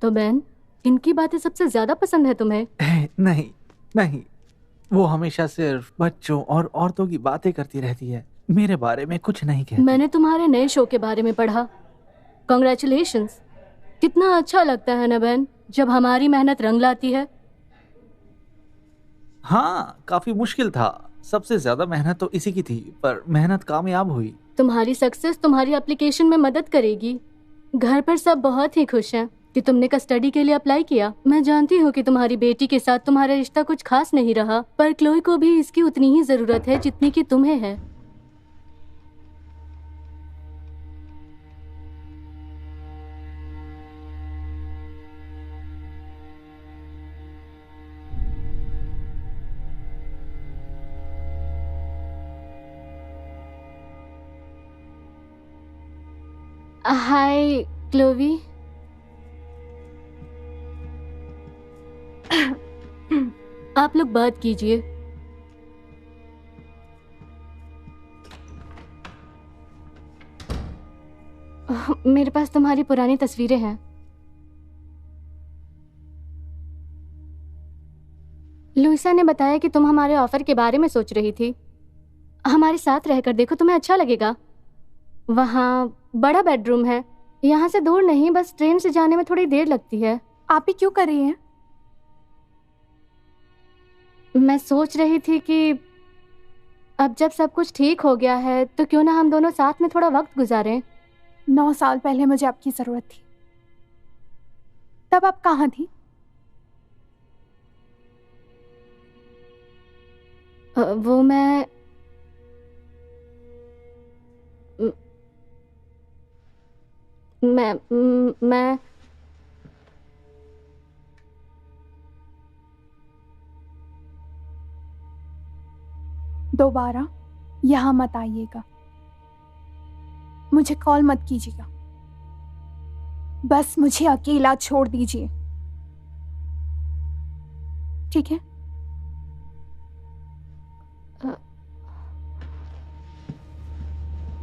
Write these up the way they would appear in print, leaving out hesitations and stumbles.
तो बहन, इनकी बातें सबसे ज्यादा पसंद है तुम्हें? नहीं नहीं, वो हमेशा सिर्फ बच्चों और औरतों की बातें करती रहती है, मेरे बारे में कुछ नहीं कहती। मैंने तुम्हारे नए शो के बारे में पढ़ा। कॉन्ग्रेचुलेशंस। कितना अच्छा लगता है ना बहन, जब हमारी मेहनत रंग लाती है। हाँ, काफी मुश्किल था। सबसे ज्यादा मेहनत तो इसी की थी, पर मेहनत कामयाब हुई। तुम्हारी सक्सेस तुम्हारी एप्लीकेशन में मदद करेगी। घर पर सब बहुत ही खुश हैं कि तुमने कस्टडी के लिए अप्लाई किया। मैं जानती हूँ कि तुम्हारी बेटी के साथ तुम्हारा रिश्ता कुछ खास नहीं रहा, पर क्लोई को भी इसकी उतनी ही जरूरत है जितनी कि तुम्हें है। हाय क्लोवी। आप लोग बात कीजिए। मेरे पास तुम्हारी पुरानी तस्वीरें हैं। लुइसा ने बताया कि तुम हमारे ऑफर के बारे में सोच रही थी। हमारे साथ रहकर देखो, तुम्हें अच्छा लगेगा। वहाँ बड़ा बेडरूम है। यहाँ से दूर नहीं, बस ट्रेन से जाने में थोड़ी देर लगती है। आप ही क्यों कर रही हैं? मैं सोच रही थी कि अब जब सब कुछ ठीक हो गया है तो क्यों ना हम दोनों साथ में थोड़ा वक्त गुजारें। 9 साल पहले मुझे आपकी जरूरत थी, तब आप कहाँ थी? वो मैं दोबारा यहाँ मत आइएगा, मुझे कॉल मत कीजिएगा, बस मुझे अकेला छोड़ दीजिए, ठीक है?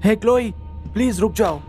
हे क्लोई, प्लीज रुक जाओ।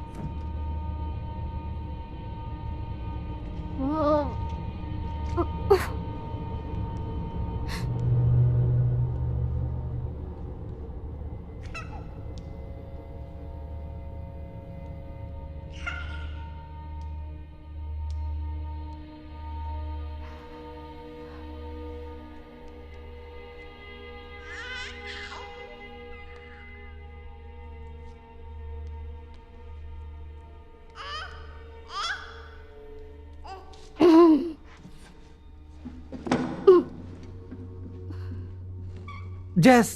जेस,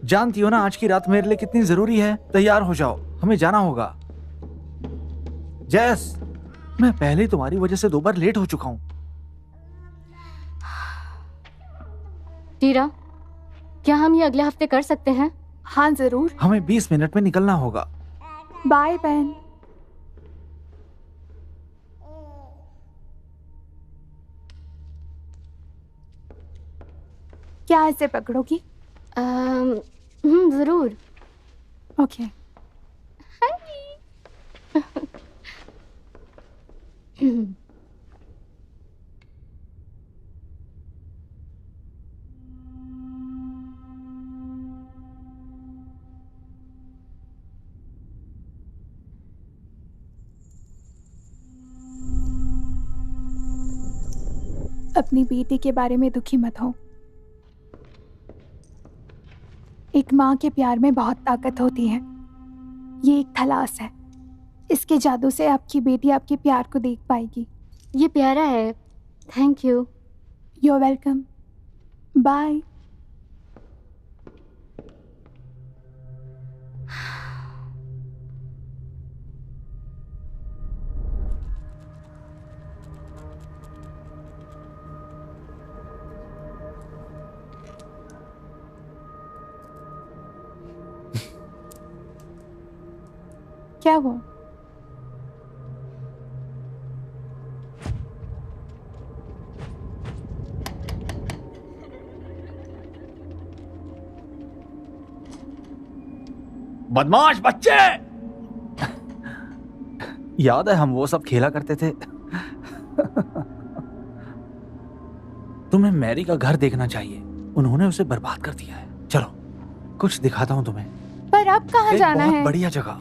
जानती हो ना आज की रात मेरे लिए कितनी जरूरी है। तैयार हो जाओ, हमें जाना होगा। जेस, मैं पहले ही तुम्हारी वजह से 2 बार लेट हो चुका हूं। टीरा, क्या हम ये अगले हफ्ते कर सकते हैं? हाँ जरूर। हमें 20 मिनट में निकलना होगा। बाय बहन। क्या ऐसे पकड़ोगी? जरूर। ओके। अपनी बेटी के बारे में दुखी मत हो। एक माँ के प्यार में बहुत ताकत होती है। ये एक थलास है, इसके जादू से आपकी बेटी आपके प्यार को देख पाएगी। ये प्यारा है। Thank you. You are welcome. Bye. क्या हुआ? बदमाश बच्चे! याद है हम वो सब खेला करते थे? तुम्हें मैरी का घर देखना चाहिए, उन्होंने उसे बर्बाद कर दिया है। चलो कुछ दिखाता हूँ तुम्हें। पर अब कहाँ जाना बहुत है? बढ़िया जगह।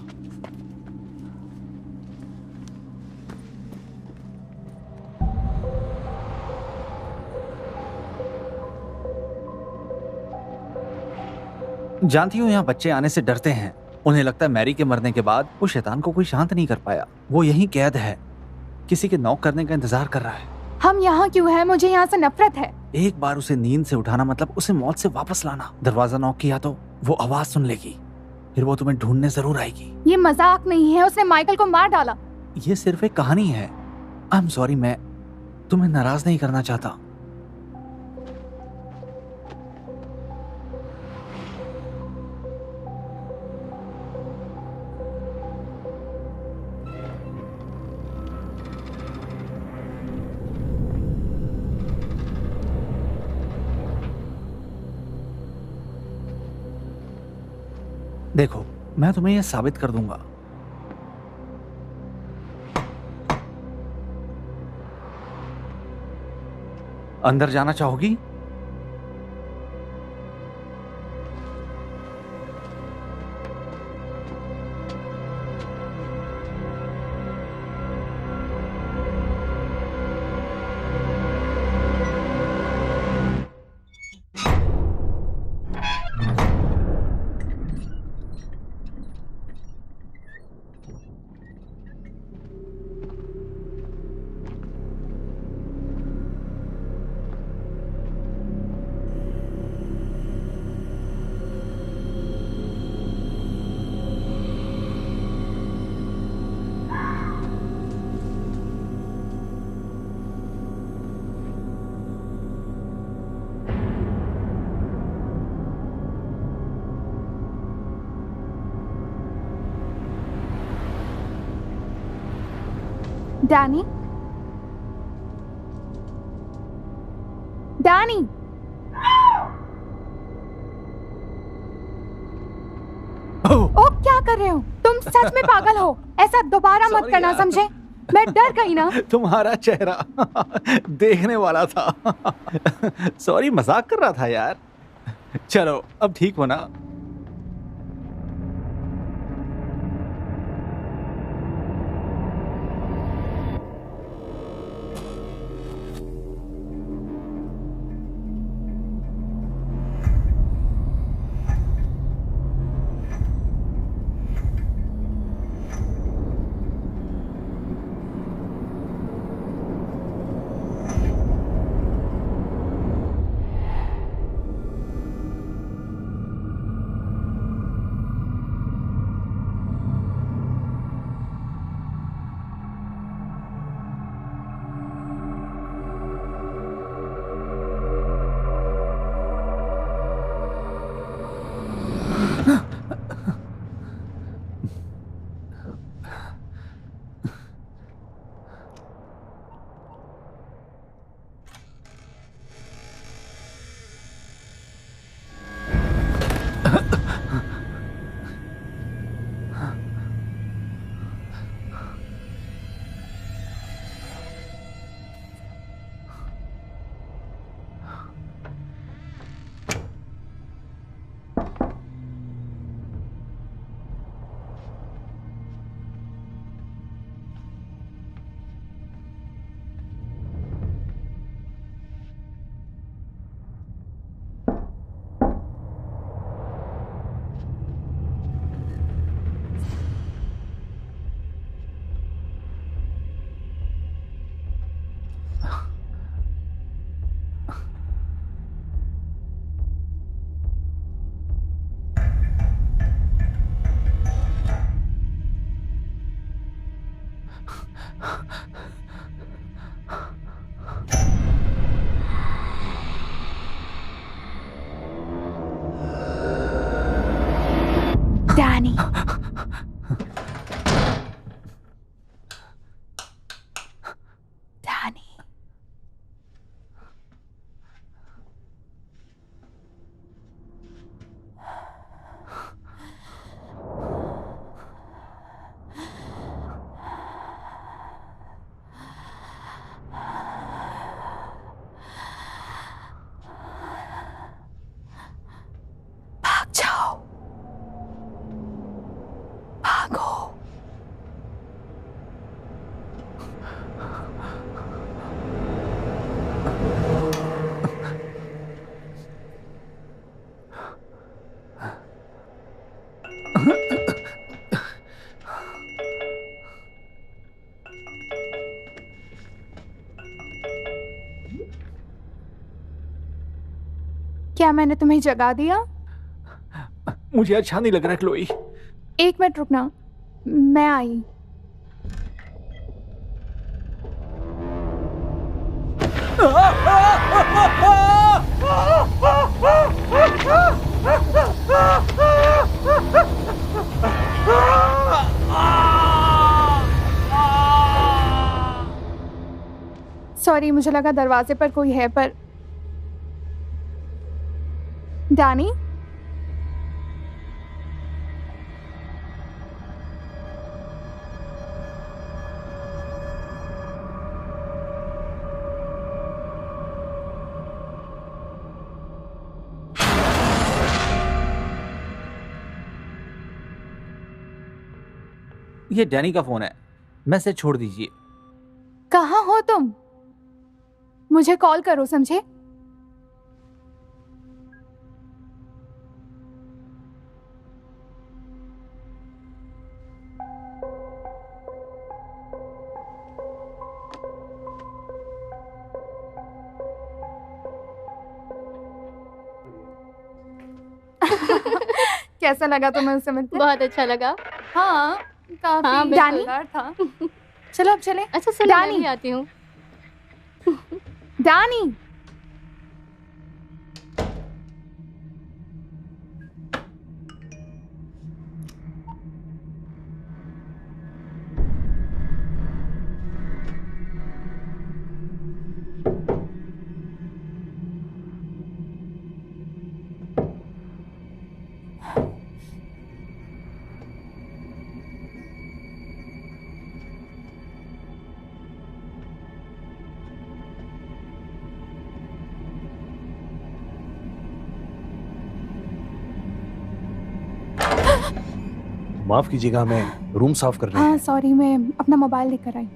जानती हूँ यहाँ बच्चे आने से डरते हैं। उन्हें लगता है मैरी के मरने के बाद वो शैतान को कोई शांत नहीं कर पाया। वो यहीं कैद है, किसी के नॉक करने का इंतजार कर रहा है। हम यहाँ क्यों हैं? मुझे यहाँ से नफरत है। एक बार उसे नींद से उठाना मतलब उसे मौत से वापस लाना। दरवाजा नॉक किया तो वो आवाज सुन लेगी, फिर वो तुम्हें ढूंढने जरूर आएगी। ये मजाक नहीं है, उसने माइकल को मार डाला। ये सिर्फ एक कहानी है। आई एम सॉरी, मैं तुम्हें नाराज नहीं करना चाहता। देखो, मैं तुम्हें यह साबित कर दूंगा। अंदर जाना चाहोगी? डैनी, डैनी, ओ क्या कर रहे हो तुम? सच में पागल हो। ऐसा दोबारा मत करना, यार। समझे? मैं डर गई ना। तुम्हारा चेहरा देखने वाला था। सॉरी, मजाक कर रहा था यार। चलो अब ठीक हो ना? डैनी, डैनी, क्या मैंने तुम्हें जगा दिया? मुझे अच्छा नहीं लग रहा क्लोई। 1 मिनट रुकना, मैं आई। सॉरी, मुझे लगा दरवाजे पर कोई है, पर डैनी? ये डैनी का फोन है, मैसेज छोड़ दीजिए। कहाँ हो तुम? मुझे कॉल करो, समझे? कैसा लगा तुम्हें उससे मिलकर? बहुत अच्छा लगा। हाँ, काफी हाँ, बिल्कुल। डैनी था। चलो अब चले। अच्छा सुनो, मैं डैनी। भी आती हूँ। डैनी, माफ कीजिएगा, मैं रूम साफ कर रही हाँ हूँ। सॉरी, मैं अपना मोबाइल लेकर आई।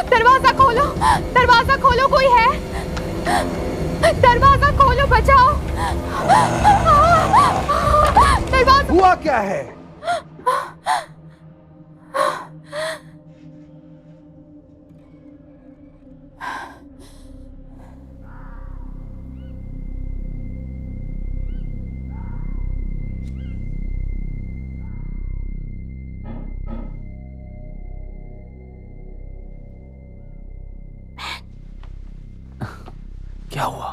दरवाजा खोलो, दरवाजा खोलो, कोई है? दरवाजा खोलो, बचाओ। दरवाजा। हुआ क्या है? क्या हुआ?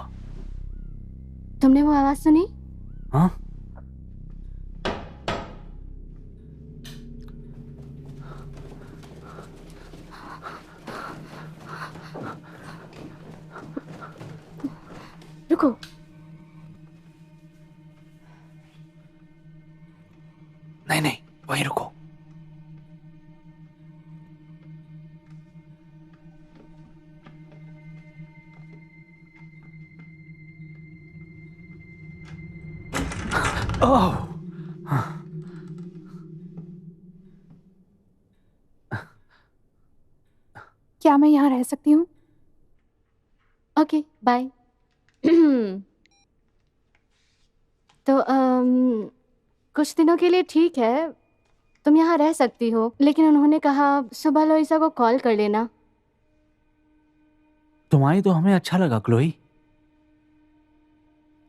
तुमने वो आवाज सुनी? हाँ? रुको। नहीं नहीं, वहीं रुको। ओह, क्या मैं यहाँ रह सकती हूँ? Okay, bye. तो कुछ दिनों के लिए ठीक है, तुम यहाँ रह सकती हो, लेकिन उन्होंने कहा सुबह लोइसा को कॉल कर लेना। तुम्हारी तो हमें अच्छा लगा क्लोई।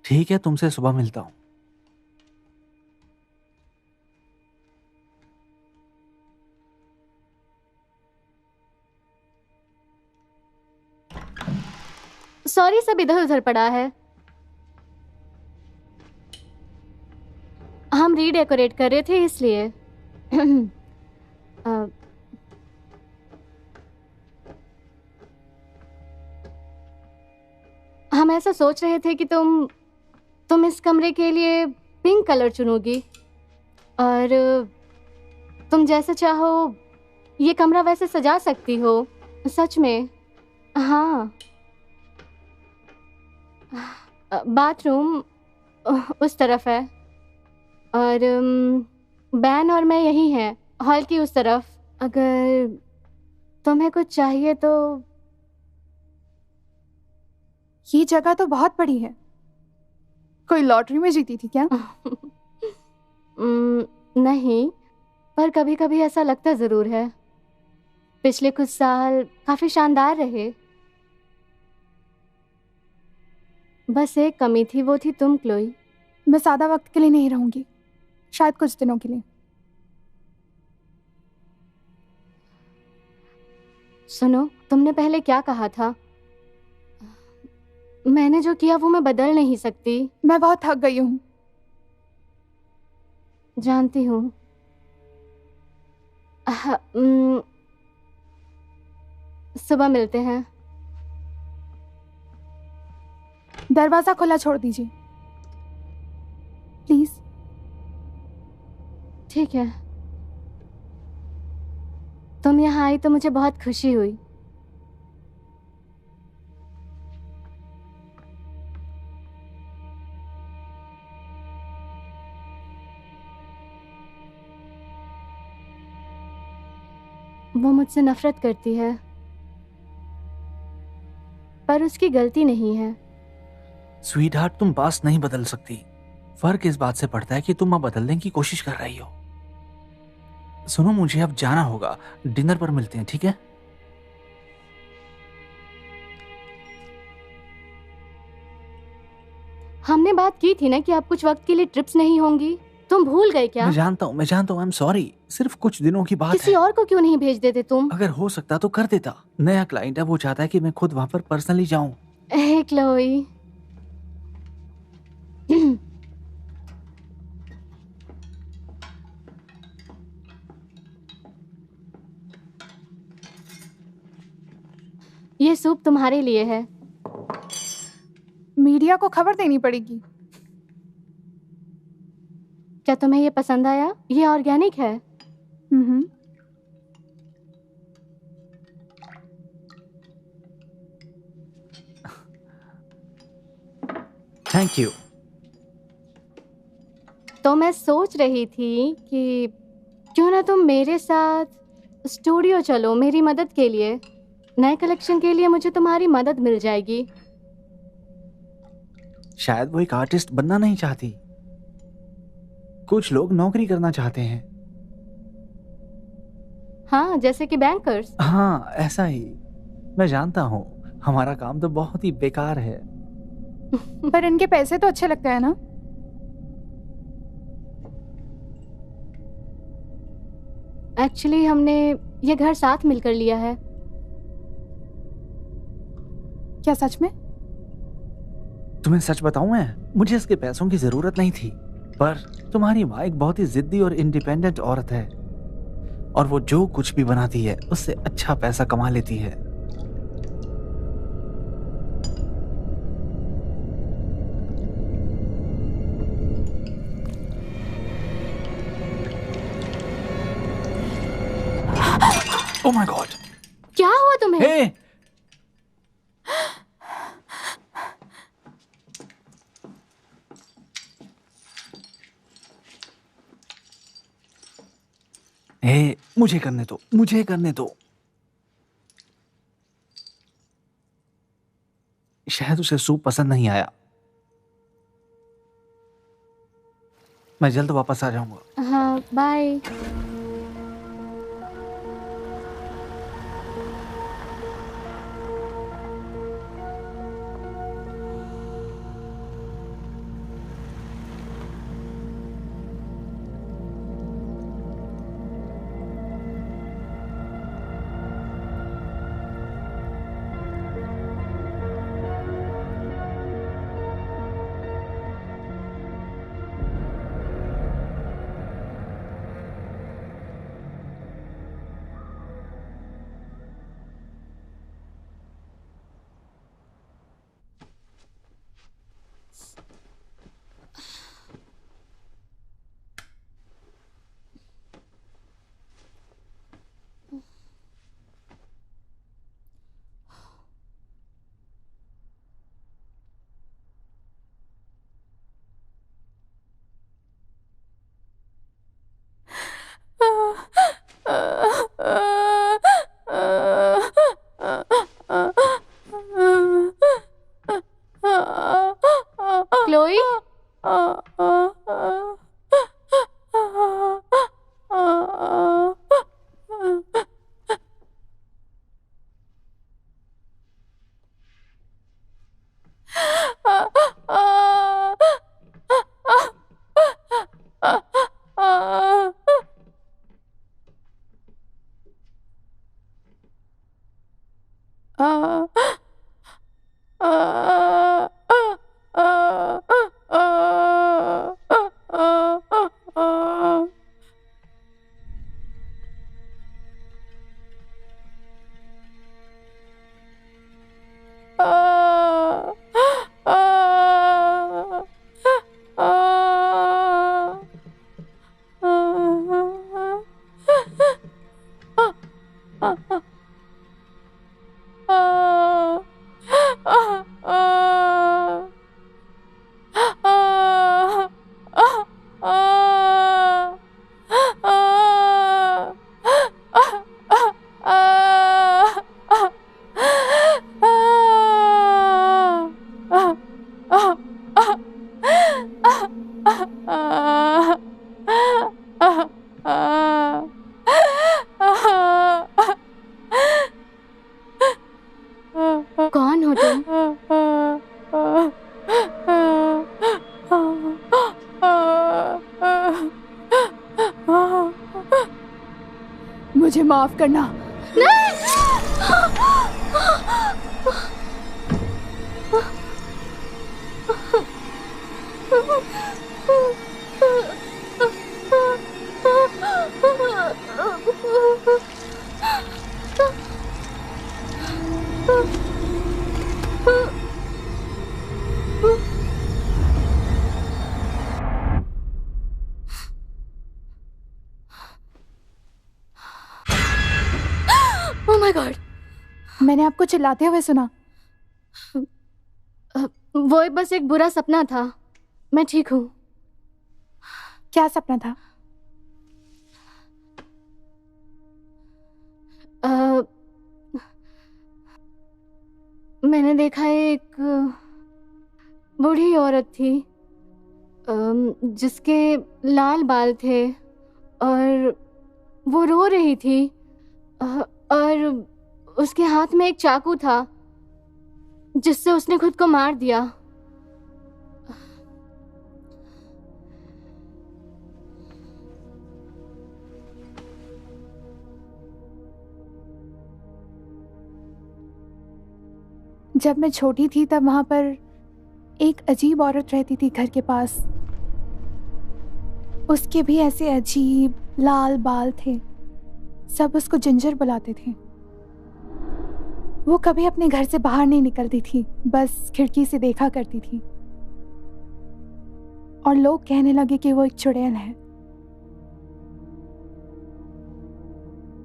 ठीक है, तुमसे सुबह मिलता हूँ। सॉरी, सब इधर उधर पड़ा है। हम रीडेकोरेट कर रहे थे इसलिए। अ, हम ऐसा सोच रहे थे कि तुम इस कमरे के लिए पिंक कलर चुनूंगी और तुम जैसे चाहो ये कमरा वैसे सजा सकती हो। सच में। हाँ, बाथरूम उस तरफ है और बैन और मैं यही हैं, हॉल की उस तरफ। अगर तुम्हें कुछ चाहिए तो। ये जगह तो बहुत बड़ी है। कोई लॉटरी में जीती थी क्या? नहीं, पर कभी कभी ऐसा लगता जरूर है। पिछले कुछ साल काफी शानदार रहे। बस एक कमी थी, वो थी तुम क्लोई। मैं ज़्यादा वक्त के लिए नहीं रहूंगी, शायद कुछ दिनों के लिए। सुनो, तुमने पहले क्या कहा था? मैंने जो किया वो मैं बदल नहीं सकती। मैं बहुत थक गई हूँ। जानती हूँ। सुबह मिलते हैं। दरवाजा खुला छोड़ दीजिए प्लीज। ठीक है। तुम यहाँ आई तो मुझे बहुत खुशी हुई। वो मुझसे नफरत करती है, पर उसकी गलती नहीं है। स्वीट हार्ट, तुम पास्ट नहीं बदल सकती। फर्क इस बात से पड़ता है कि तुम अब बदलने की कोशिश कर रही हो। सुनो, मुझे अब जाना होगा। डिनर पर मिलते हैं, ठीक है? हमने बात की थी ना कि आप कुछ वक्त के लिए ट्रिप्स नहीं होंगी। तुम भूल गए क्या? मैं जानता हूँ, आई एम सॉरी। सिर्फ कुछ दिनों की बात किसी है। और को क्यों नहीं भेज देते तुम? अगर हो सकता तो कर देता। नया क्लाइंट है, वो चाहता है कि मैं खुद वहां पर पर्सनली जाऊं। हे क्लोई। ये सूप तुम्हारे लिए है। मीडिया को खबर देनी पड़ेगी। क्या तुम्हें ये पसंद आया? ये ऑर्गेनिक है। Thank you. तो मैं सोच रही थी कि क्यों ना तुम मेरे साथ स्टूडियो चलो मेरी मदद के लिए। नए कलेक्शन के लिए मुझे तुम्हारी मदद मिल जाएगी। शायद वो एक आर्टिस्ट बनना नहीं चाहती। कुछ लोग नौकरी करना चाहते हैं। हाँ, जैसे कि बैंकर्स। हाँ, ऐसा ही। मैं जानता हूँ, हमारा काम तो बहुत ही बेकार है। पर इनके पैसे तो अच्छे लगते हैं ना? एक्चुअली हमने ये घर साथ मिलकर लिया है। क्या सच में? तुम्हें सच बताऊं, मैं मुझे इसके पैसों की जरूरत नहीं थी, पर तुम्हारी माँ एक बहुत ही जिद्दी और इंडिपेंडेंट औरत है और वो जो कुछ भी बनाती है उससे अच्छा पैसा कमा लेती है। Oh my God! क्या हुआ तुम्हें? हे! हे, मुझे करने दो, मुझे करने दो। शायद उसे सूप पसंद नहीं आया। मैं जल्द वापस आ जाऊंगा। हाँ, बाय। मुझे माफ करना। Oh my God! मैंने आपको चिल्लाते हुए सुना। वो बस एक बुरा सपना था। मैं ठीक हूँ। क्या सपना था? मैंने देखा एक बूढ़ी औरत थी जिसके लाल बाल थे और वो रो रही थी और उसके हाथ में एक चाकू था जिससे उसने खुद को मार दिया। जब मैं छोटी थी तब वहां पर एक अजीब औरत रहती थी घर के पास। उसके भी ऐसे अजीब लाल बाल थे। सब उसको जिंजर बुलाते थे। वो कभी अपने घर से बाहर नहीं निकलती थी, बस खिड़की से देखा करती थी। और लोग कहने लगे कि वो एक चुड़ैल है।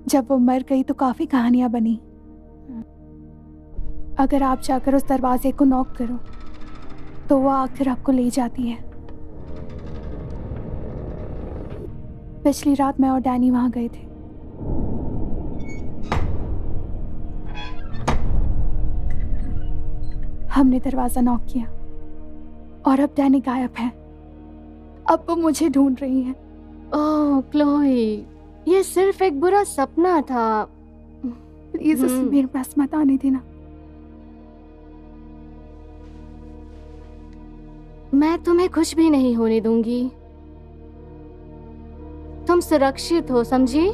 जब वो मर गई तो काफी कहानियां बनी। अगर आप जाकर उस दरवाजे को नॉक करो तो वो आकर आपको ले जाती है। पिछली रात मैं और डैनी वहां गए थे। हमने दरवाजा नॉक किया और अब डैनी गायब है। अब वो मुझे ढूंढ रही है। ओह क्लोई, ये सिर्फ एक बुरा सपना था। प्लीज उसे मेरे पास मत आने देना। मैं तुम्हें कुछ भी नहीं होने दूंगी। तुम सुरक्षित हो, समझी?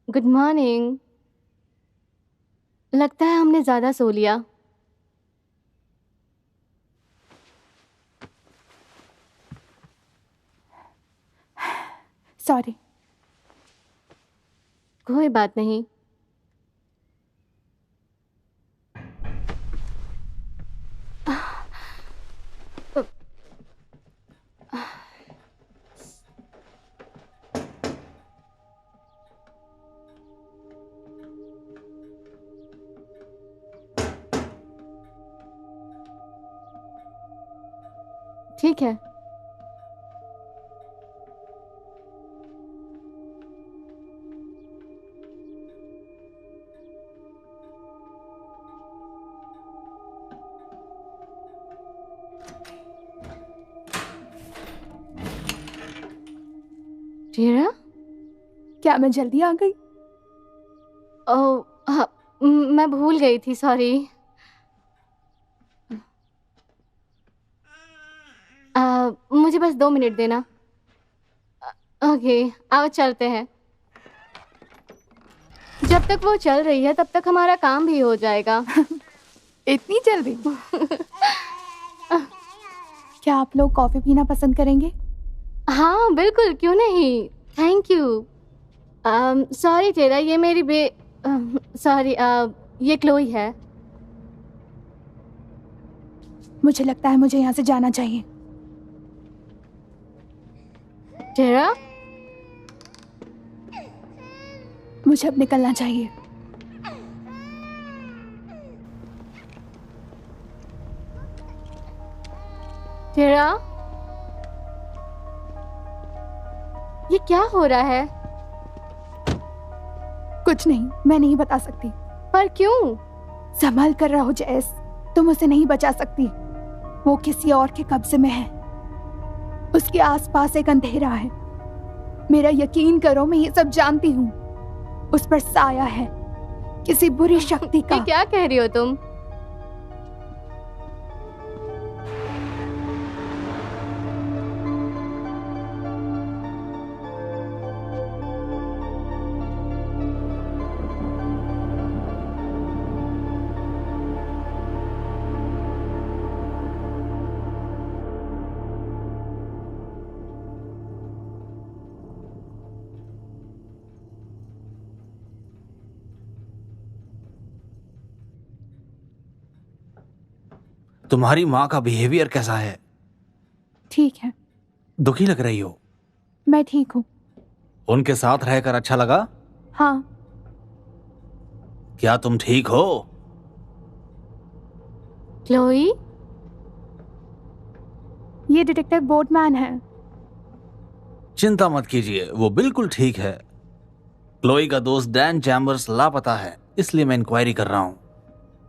Good morning. लगता है हमने ज्यादा सो लिया। सॉरी। कोई बात नहीं। ठीक है। टीरा, क्या मैं जल्दी आ गई? ओह हाँ, मैं भूल गई थी, सॉरी। मुझे बस 2 मिनट देना। ओके, आओ चलते हैं। जब तक वो चल रही है तब तक हमारा काम भी हो जाएगा। इतनी जल्दी? क्या आप लोग कॉफी पीना पसंद करेंगे? हाँ बिल्कुल, क्यों नहीं। Thank you. सॉरी टेरा, ये मेरी सॉरी, ये क्लोई है। मुझे लगता है मुझे यहाँ से जाना चाहिए। टेरा, मुझे अब निकलना चाहिए। टेरा, ये क्या हो रहा है? कुछ नहीं, मैं नहीं बता सकती। पर क्यों? संभल कर रहो जैस, तुम उसे नहीं बचा सकती। वो किसी और के कब्जे में है। उसके आसपास एक अंधेरा है। मेरा यकीन करो, मैं ये सब जानती हूँ। उस पर साया है किसी बुरी शक्ति का। ये क्या कह रही हो तुम? तुम्हारी माँ का बिहेवियर कैसा है? ठीक है। दुखी लग रही हो। मैं ठीक हूँ। उनके साथ रहकर अच्छा लगा? हाँ। क्या तुम ठीक हो? क्लोई, ये डिटेक्टिव बोटमैन है। चिंता मत कीजिए, वो बिल्कुल ठीक है। क्लोई का दोस्त डैन चैम्बर्स लापता है, इसलिए मैं इंक्वायरी कर रहा हूँ।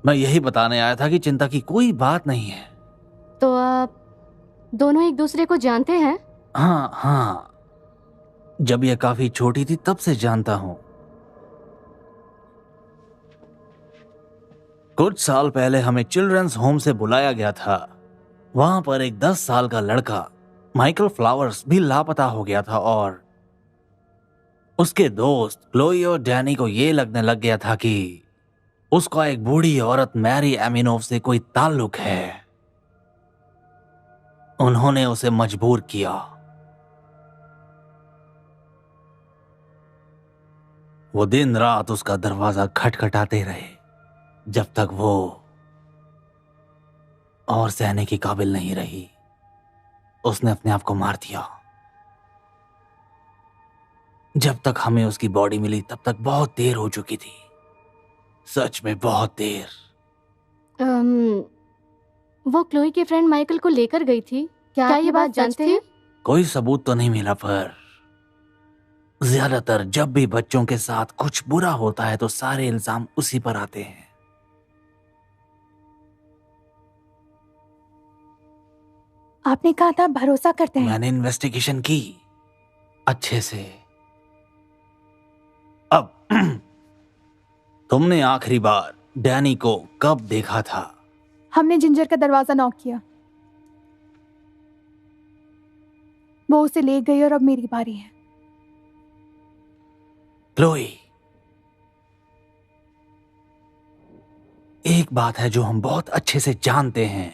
मैं यही बताने आया था कि चिंता की कोई बात नहीं है। तो आप दोनों एक दूसरे को जानते हैं? हाँ, जब यह काफी छोटी थी तब से जानता हूँ। कुछ साल पहले हमें चिल्ड्रंस होम से बुलाया गया था। वहां पर एक 10 साल का लड़का माइकल फ्लावर्स भी लापता हो गया था और उसके दोस्त क्लोई और डैनी को यह लगने लग गया था कि उसका एक बूढ़ी औरत मैरी एमिनोव से कोई ताल्लुक है। उन्होंने उसे मजबूर किया। वो दिन रात उसका दरवाजा खटखटाते रहे जब तक वो और सहने की काबिल नहीं रही। उसने अपने आप को मार दिया। जब तक हमें उसकी बॉडी मिली तब तक बहुत देर हो चुकी थी। सच में बहुत देर। वो क्लोई के फ्रेंड माइकल को लेकर गई थी। क्या ये बात जानते हैं? कोई सबूत तो नहीं मिला, पर ज्यादातर जब भी बच्चों के साथ कुछ बुरा होता है तो सारे इल्जाम उसी पर आते हैं। आपने कहा था भरोसा करते हैं। मैंने इन्वेस्टिगेशन की अच्छे से। अब तुमने आखिरी बार डैनी को कब देखा था? हमने जिंजर का दरवाजा नॉक किया। वो उसे ले गई और अब मेरी बारी है। क्लोई, एक बात है जो हम बहुत अच्छे से जानते हैं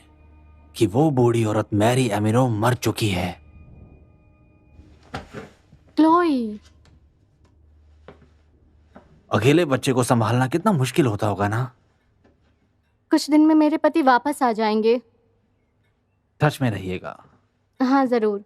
कि वो बूढ़ी औरत मैरी एमिनो मर चुकी है। क्लोई, अकेले बच्चे को संभालना कितना मुश्किल होता होगा ना? कुछ दिन में मेरे पति वापस आ जाएंगे। टच में रहिएगा। हाँ, जरूर।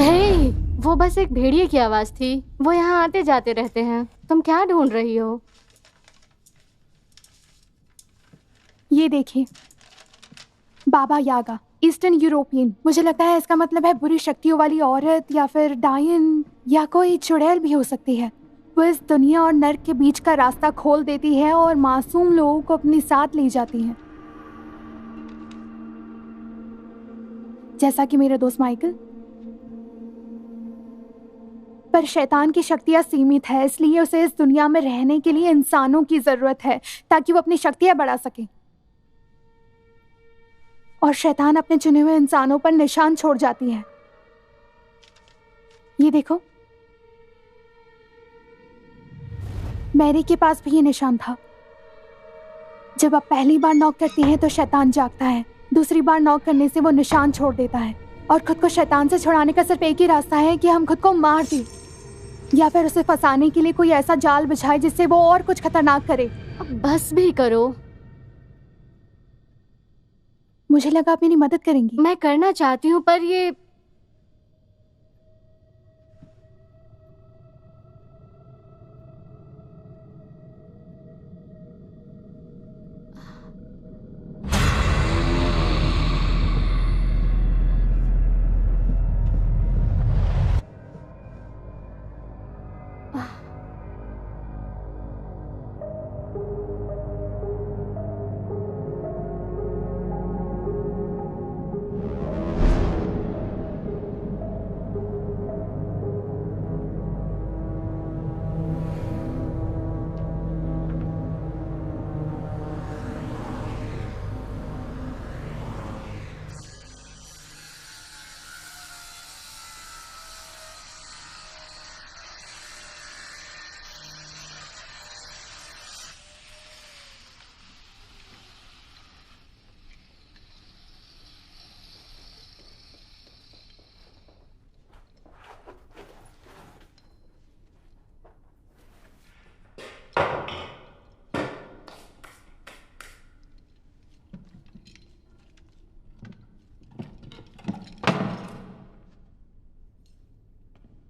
हे, वो बस एक भेड़िए की आवाज थी। वो यहाँ आते जाते रहते हैं। तुम क्या ढूंढ रही हो? ये देखिए, बाबा यागा, ईस्टर्न यूरोपियन। मुझे लगता है इसका मतलब है बुरी शक्तियों वाली औरत या फिर डायन या कोई चुड़ैल भी हो सकती है। वो इस दुनिया और नर्क के बीच का रास्ता खोल देती है और मासूम लोगों को अपने साथ ले जाती है, जैसा कि मेरा दोस्त माइकल। पर शैतान की शक्तियां सीमित है, इसलिए उसे इस दुनिया में रहने के लिए इंसानों की जरूरत है ताकि वो अपनी शक्तियां बढ़ा सके। और शैतान अपने चुने हुए इंसानों पर निशान छोड़ जाती है। ये देखो, मैरी के पास भी ये निशान था। जब आप पहली बार नॉक करती हैं तो शैतान जागता है, दूसरी बार नॉक करने से वो निशान छोड़ देता है। और खुद को शैतान से छुड़ाने का सिर्फ एक ही रास्ता है कि हम खुद को मार दें, या फिर उसे फंसाने के लिए कोई ऐसा जाल बिछाए जिससे वो और कुछ खतरनाक करे। अब बस भी करो। मुझे लगा आप मेरी मदद करेंगी। मैं करना चाहती हूँ पर ये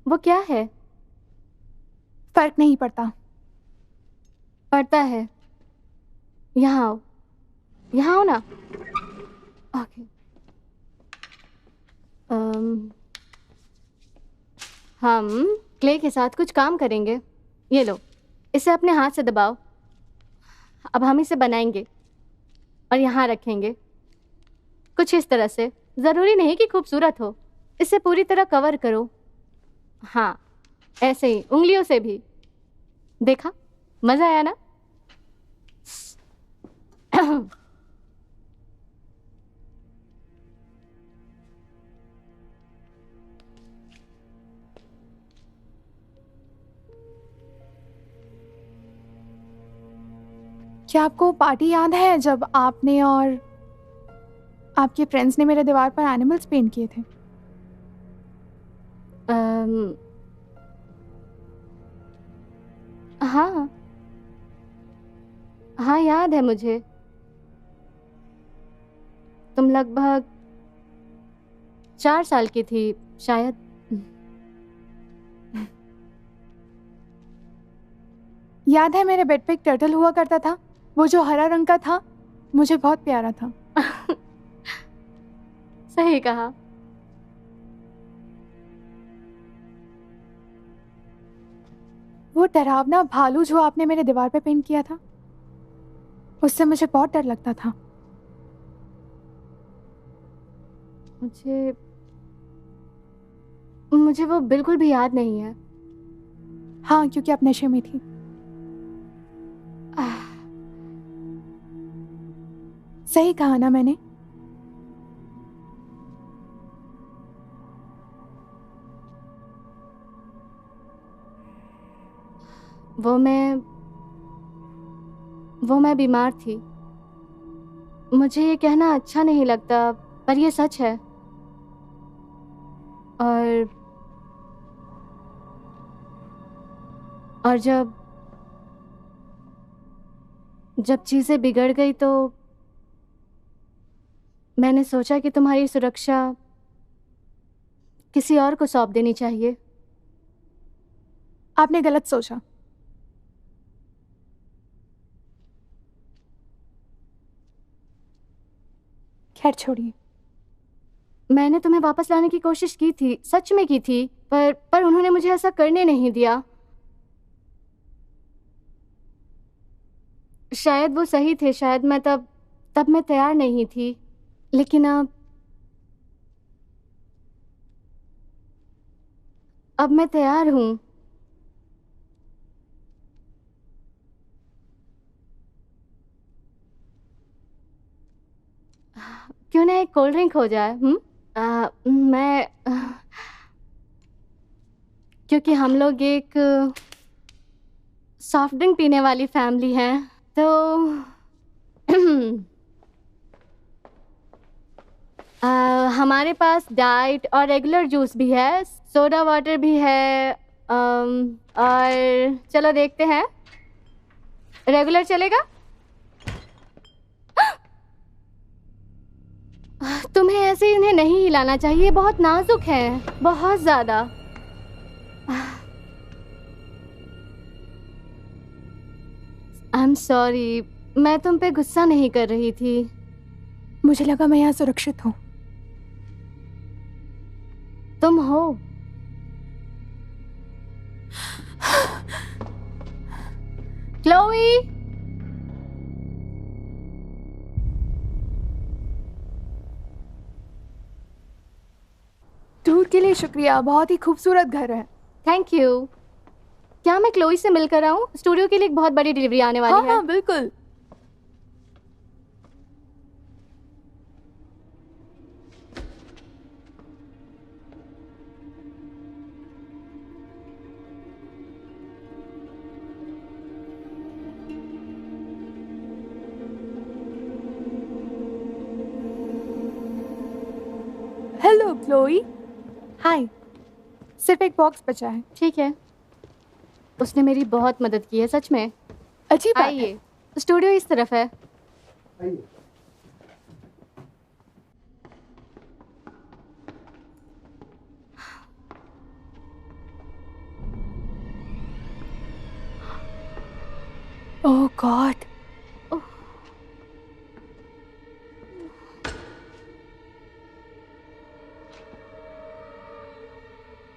वो क्या है? फर्क नहीं पड़ता। पड़ता है। यहाँ आओ, यहाँ आओ ना। ओके। हम क्ले के साथ कुछ काम करेंगे। ये लो, इसे अपने हाथ से दबाओ। अब हम इसे बनाएंगे और यहाँ रखेंगे, कुछ इस तरह से। ज़रूरी नहीं कि खूबसूरत हो, इसे पूरी तरह कवर करो। हाँ, ऐसे ही उंगलियों से भी। देखा, मज़ा आया ना? क्या आपको पार्टी याद है जब आपने और आपके फ्रेंड्स ने मेरे दीवार पर एनिमल्स पेंट किए थे? हाँ हाँ, याद है मुझे। तुम लगभग 4 साल की थी शायद। याद है मेरे बेड पे एक टर्टल हुआ करता था, वो जो हरा रंग का था, मुझे बहुत प्यारा था। सही कहा। वो डरावना भालू जो आपने मेरे दीवार पे पेंट किया था, उससे मुझे बहुत डर लगता था। मुझे वो बिल्कुल भी याद नहीं है। हाँ, क्योंकि आप नशे में थी। सही कहा ना मैंने? वो मैं बीमार थी। मुझे ये कहना अच्छा नहीं लगता, पर ये सच है। और जब चीजें बिगड़ गई तो मैंने सोचा कि तुम्हारी सुरक्षा किसी और को सौंप देनी चाहिए। आपने गलत सोचा। खैर छोड़िए। मैंने तुम्हें वापस लाने की कोशिश की थी, सच में की थी, पर उन्होंने मुझे ऐसा करने नहीं दिया। शायद वो सही थे, शायद मैं तब मैं तैयार नहीं थी, लेकिन अब मैं तैयार हूँ। क्यों ना एक कोल्ड ड्रिंक हो जाए? मैं क्योंकि हम लोग एक सॉफ्ट ड्रिंक पीने वाली फैमिली है, तो हमारे पास डाइट और रेगुलर जूस भी है, सोडा वाटर भी है, और चलो देखते हैं, रेगुलर चलेगा? तुम्हें ऐसे इन्हें नहीं हिलाना चाहिए, बहुत नाजुक है, बहुत ज्यादा। आई एम सॉरी, मैं तुम पे गुस्सा नहीं कर रही थी। मुझे लगा मैं यहाँ सुरक्षित हूँ। तुम हो। क्लोई, टूर के लिए शुक्रिया, बहुत ही खूबसूरत घर है। Thank you. क्या मैं क्लोई से मिलकर आऊं? स्टूडियो के लिए एक बहुत बड़ी डिलीवरी आने वाली है। हाँ बिल्कुल। Hello Chloe. हाय। सिर्फ एक बॉक्स बचा है। ठीक है, उसने मेरी बहुत मदद की है, सच में। अच्छी बात है। आइए, स्टूडियो इस तरफ है। ओह गॉड।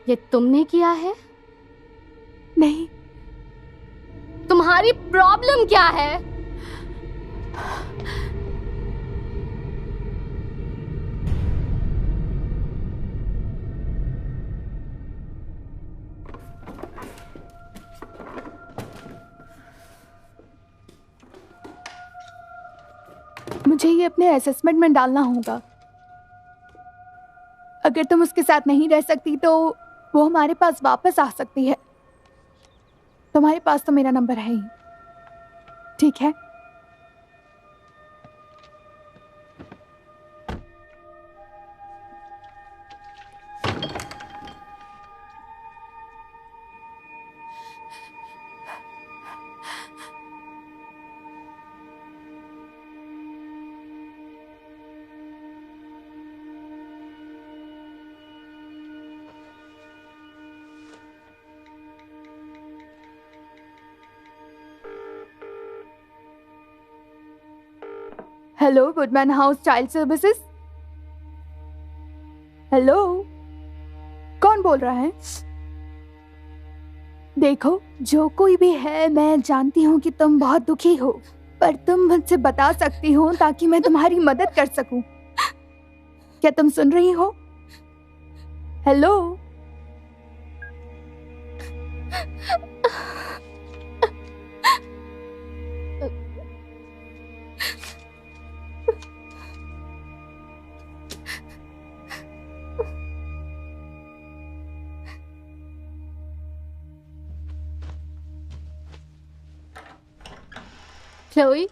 ये तुमने किया है? नहीं। तुम्हारी प्रॉब्लम क्या है? मुझे ये अपने असेसमेंट में डालना होगा। अगर तुम उसके साथ नहीं रह सकती तो वो हमारे पास वापस आ सकती है। तुम्हारे पास तो मेरा नंबर है ही, ठीक है? Hello, woodman house child services. Hello, कौन बोल रहा है? देखो, जो कोई भी है, मैं जानती हूँ कि तुम बहुत दुखी हो, पर तुम मुझसे बता सकती हो ताकि मैं तुम्हारी मदद कर सकूं। क्या तुम सुन रही हो? हेलो। क्लोई,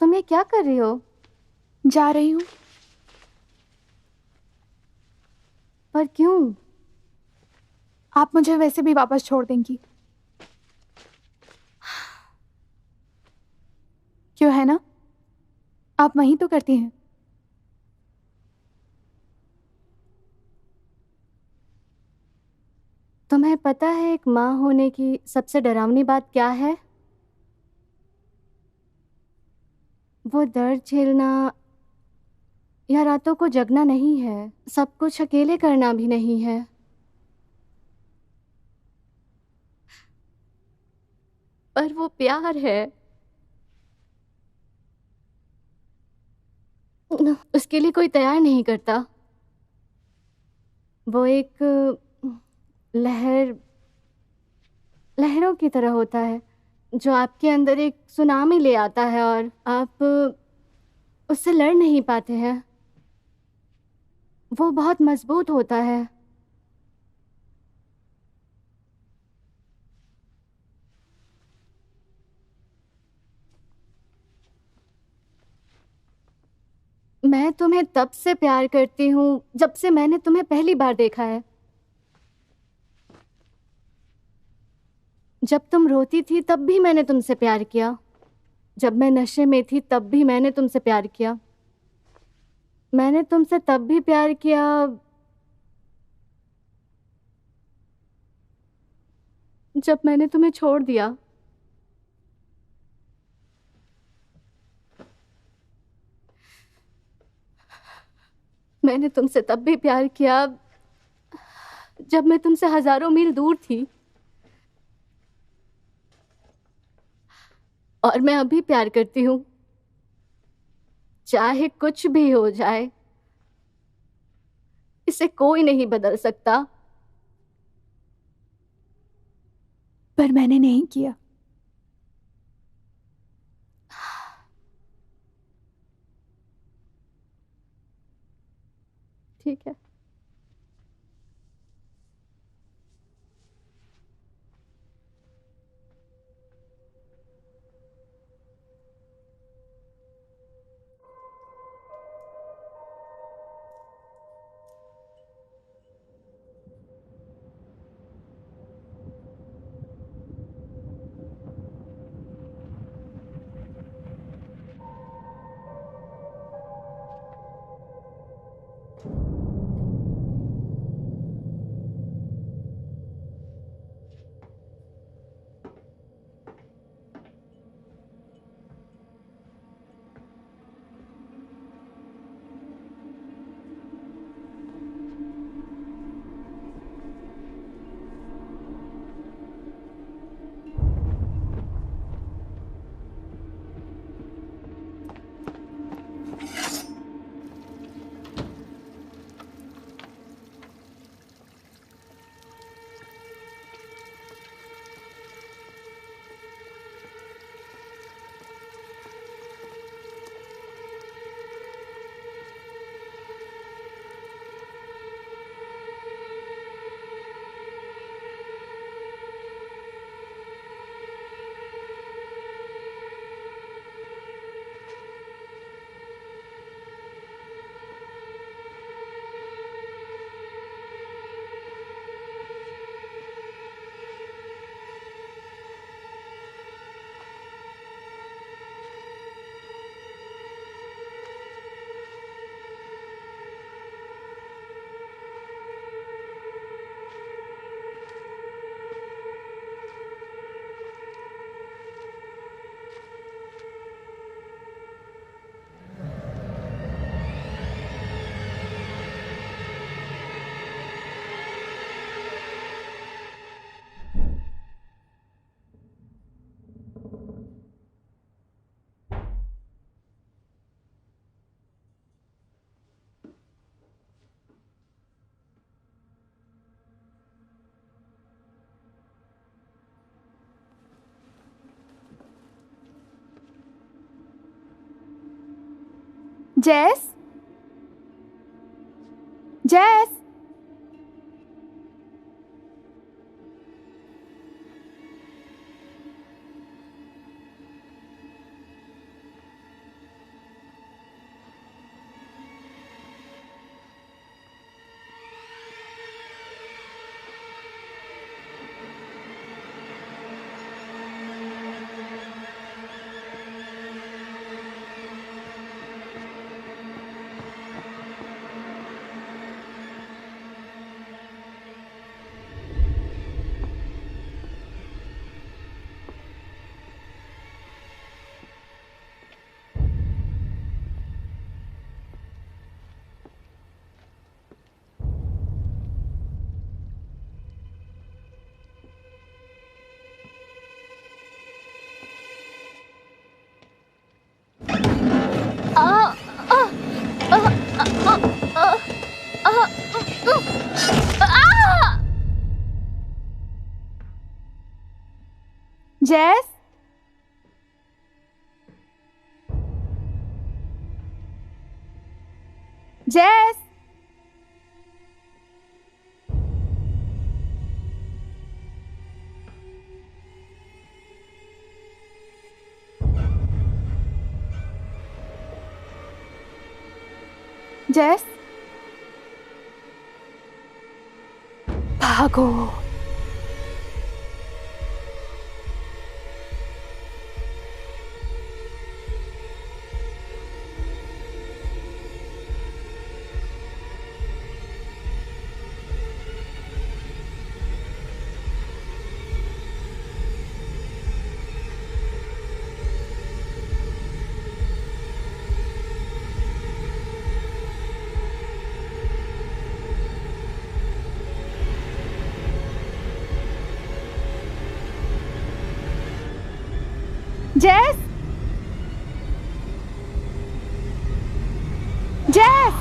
तुम ये क्या कर रही हो? जा रही हूँ। पर क्यों? आप मुझे वैसे भी वापस छोड़ देंगी, क्यों है ना? आप वहीं तो करती हैं। तुम्हें पता है एक माँ होने की सबसे डरावनी बात क्या है? वो दर्द झेलना या रातों को जगना नहीं है, सब कुछ अकेले करना भी नहीं है। पर वो प्यार है, उसके लिए कोई तैयार नहीं करता। वो एक लहरों की तरह होता है जो आपके अंदर एक सुनामी ले आता है और आप उससे लड़ नहीं पाते हैं। वो बहुत मजबूत होता है। मैं तुम्हें तब से प्यार करती हूँ जब से मैंने तुम्हें पहली बार देखा है। जब तुम रोती थी तब भी मैंने तुमसे प्यार किया। जब मैं नशे में थी तब भी मैंने तुमसे प्यार किया। मैंने तुमसे तब भी प्यार किया जब मैंने तुम्हें छोड़ दिया। मैंने तुमसे तब भी प्यार किया जब मैं तुमसे हजारों मील दूर थी। और मैं अभी प्यार करती हूँ, चाहे कुछ भी हो जाए। इसे कोई नहीं बदल सकता। पर मैंने नहीं किया। ठीक है। जैस, जैस, जैस, जैस, जैस, भागो। जैस, जैस,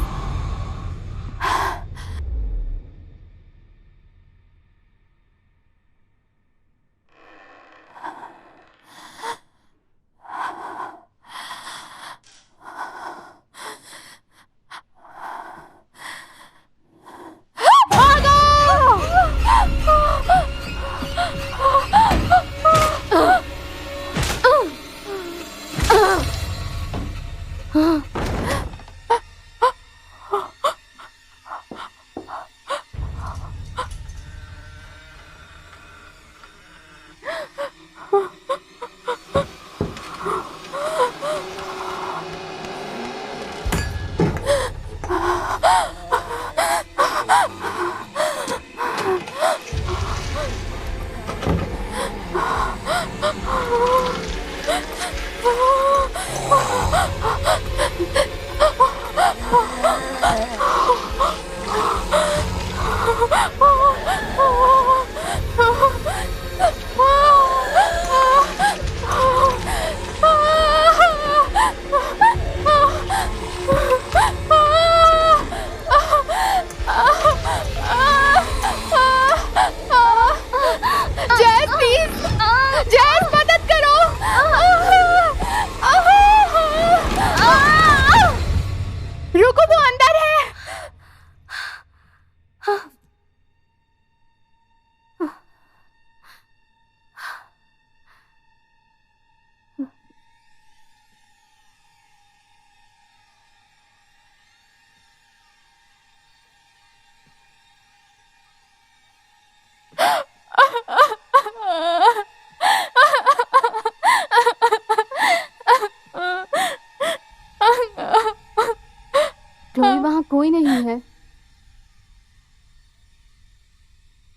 क्लोई, वहां कोई नहीं है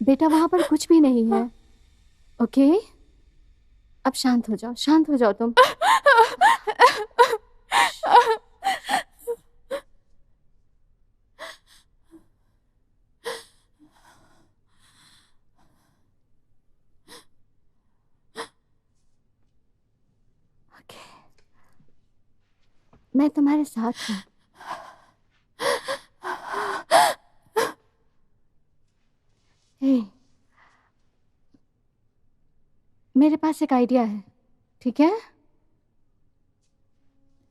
बेटा, वहां पर कुछ भी नहीं है। ओके, अब शांत हो जाओ तुम। ओके, मैं तुम्हारे साथ हूँ। मेरे पास एक आइडिया है, ठीक है?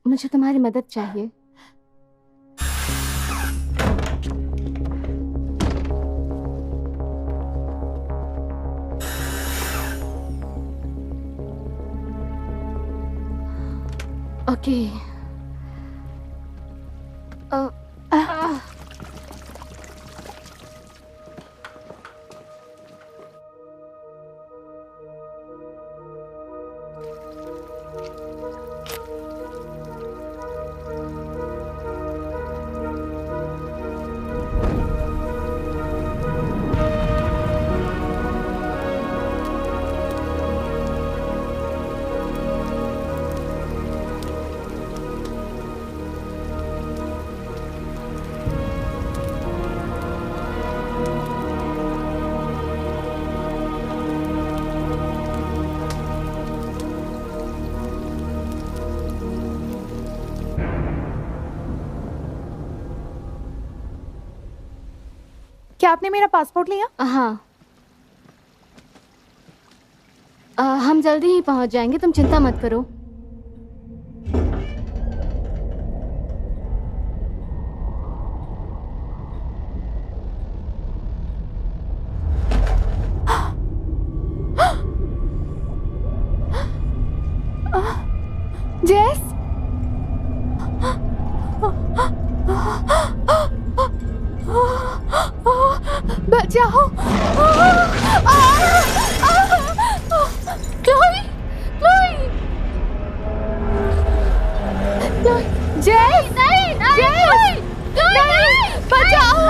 मुझे तुम्हारी मदद चाहिए। ओके, क्या आपने मेरा पासपोर्ट लिया? हाँ, हम जल्दी ही पहुंच जाएंगे, तुम चिंता मत करो। जेस, बचाओ। क्लोई, क्लोई, क्लोई, जेस, नहीं, जेस, नहीं, बचाओ।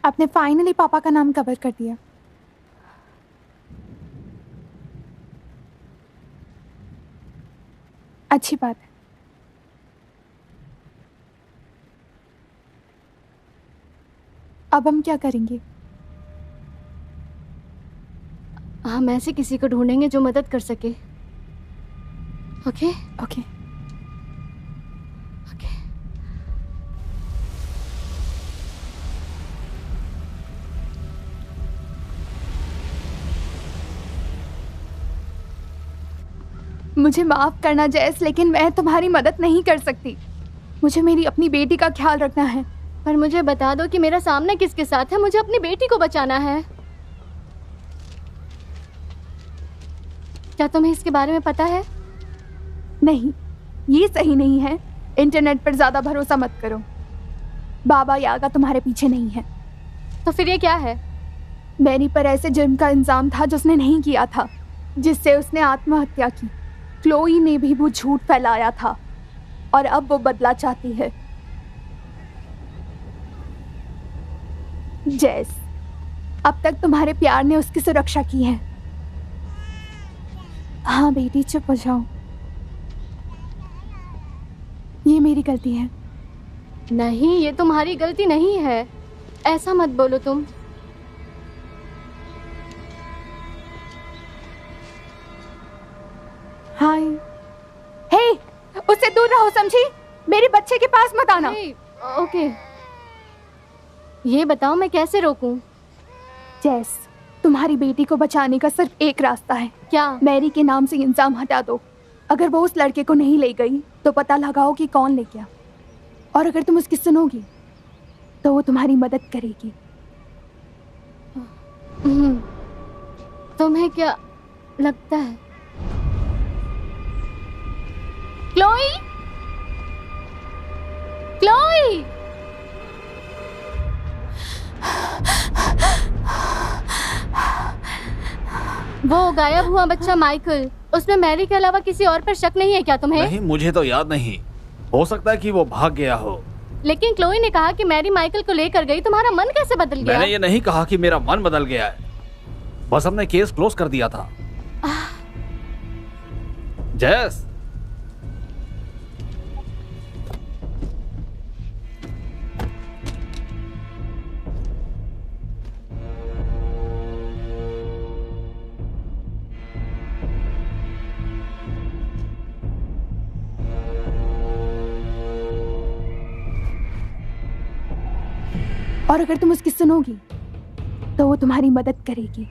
आपने फाइनली पापा का नाम कवर कर दिया। अच्छी बात है। अब हम क्या करेंगे? हम ऐसे किसी को ढूंढेंगे जो मदद कर सके। Okay, okay. ओके। मुझे माफ करना जैस, लेकिन मैं तुम्हारी मदद नहीं कर सकती। मुझे मेरी अपनी बेटी का ख्याल रखना है। पर मुझे बता दो कि मेरा सामना किसके साथ है। मुझे अपनी बेटी को बचाना है। क्या तुम्हें इसके बारे में पता है? नहीं, ये सही नहीं है। इंटरनेट पर ज्यादा भरोसा मत करो। बाबा यागा तुम्हारे पीछे नहीं है। तो फिर ये क्या है? मैरी पर ऐसे जुर्म का इल्जाम था जो उसने नहीं किया था, जिससे उसने आत्महत्या की। क्लोई ने भी वो झूठ फैलाया था और अब वो बदला चाहती है। जैस, अब तक तुम्हारे प्यार ने उसकी सुरक्षा की है। हाँ बेटी, चुप हो जाओ। ये मेरी गलती है। नहीं, ये तुम्हारी गलती नहीं है। ऐसा मत बोलो तुम। हाय। हे, उससे दूर रहो, समझी? मेरे बच्चे के पास मत आना। ओके। ये बताओ मैं कैसे रोकूं? जैस, तुम्हारी बेटी को बचाने का सिर्फ एक रास्ता है। क्या? मैरी के नाम से इंजाम हटा दो। अगर वो उस लड़के को नहीं ले गई तो पता लगाओ कि कौन ले गया, और अगर तुम उसकी सुनोगी तो वो तुम्हारी मदद करेगी। तुम्हें क्या लगता है? क्लोई, क्लोई, वो गायब हुआ बच्चा माइकल, उसमें मैरी के अलावा किसी और पर शक नहीं है क्या तुम्हें? नहीं, मुझे तो याद नहीं। हो सकता है कि वो भाग गया हो। लेकिन क्लोई ने कहा कि मैरी माइकल को लेकर गई। तुम्हारा मन कैसे बदल गया? मैंने ये नहीं कहा कि मेरा मन बदल गया है, बस हमने केस क्लोज कर दिया था। जैस, और अगर तुम उसकी सुनोगी तो वो तुम्हारी मदद करेगी।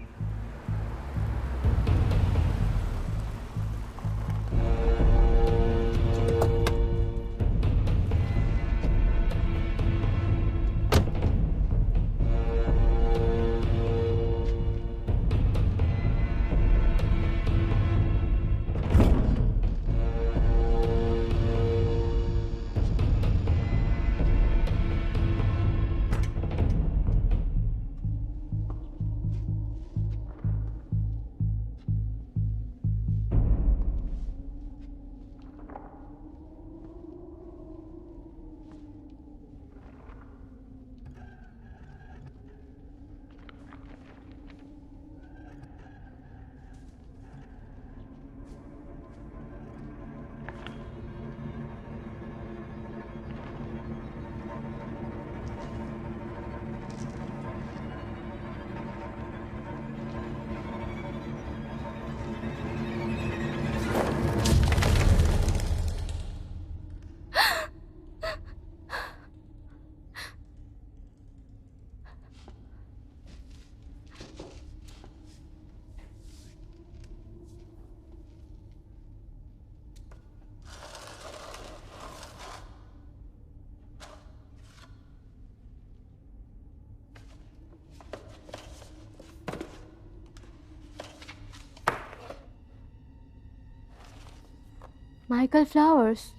Michael flowers.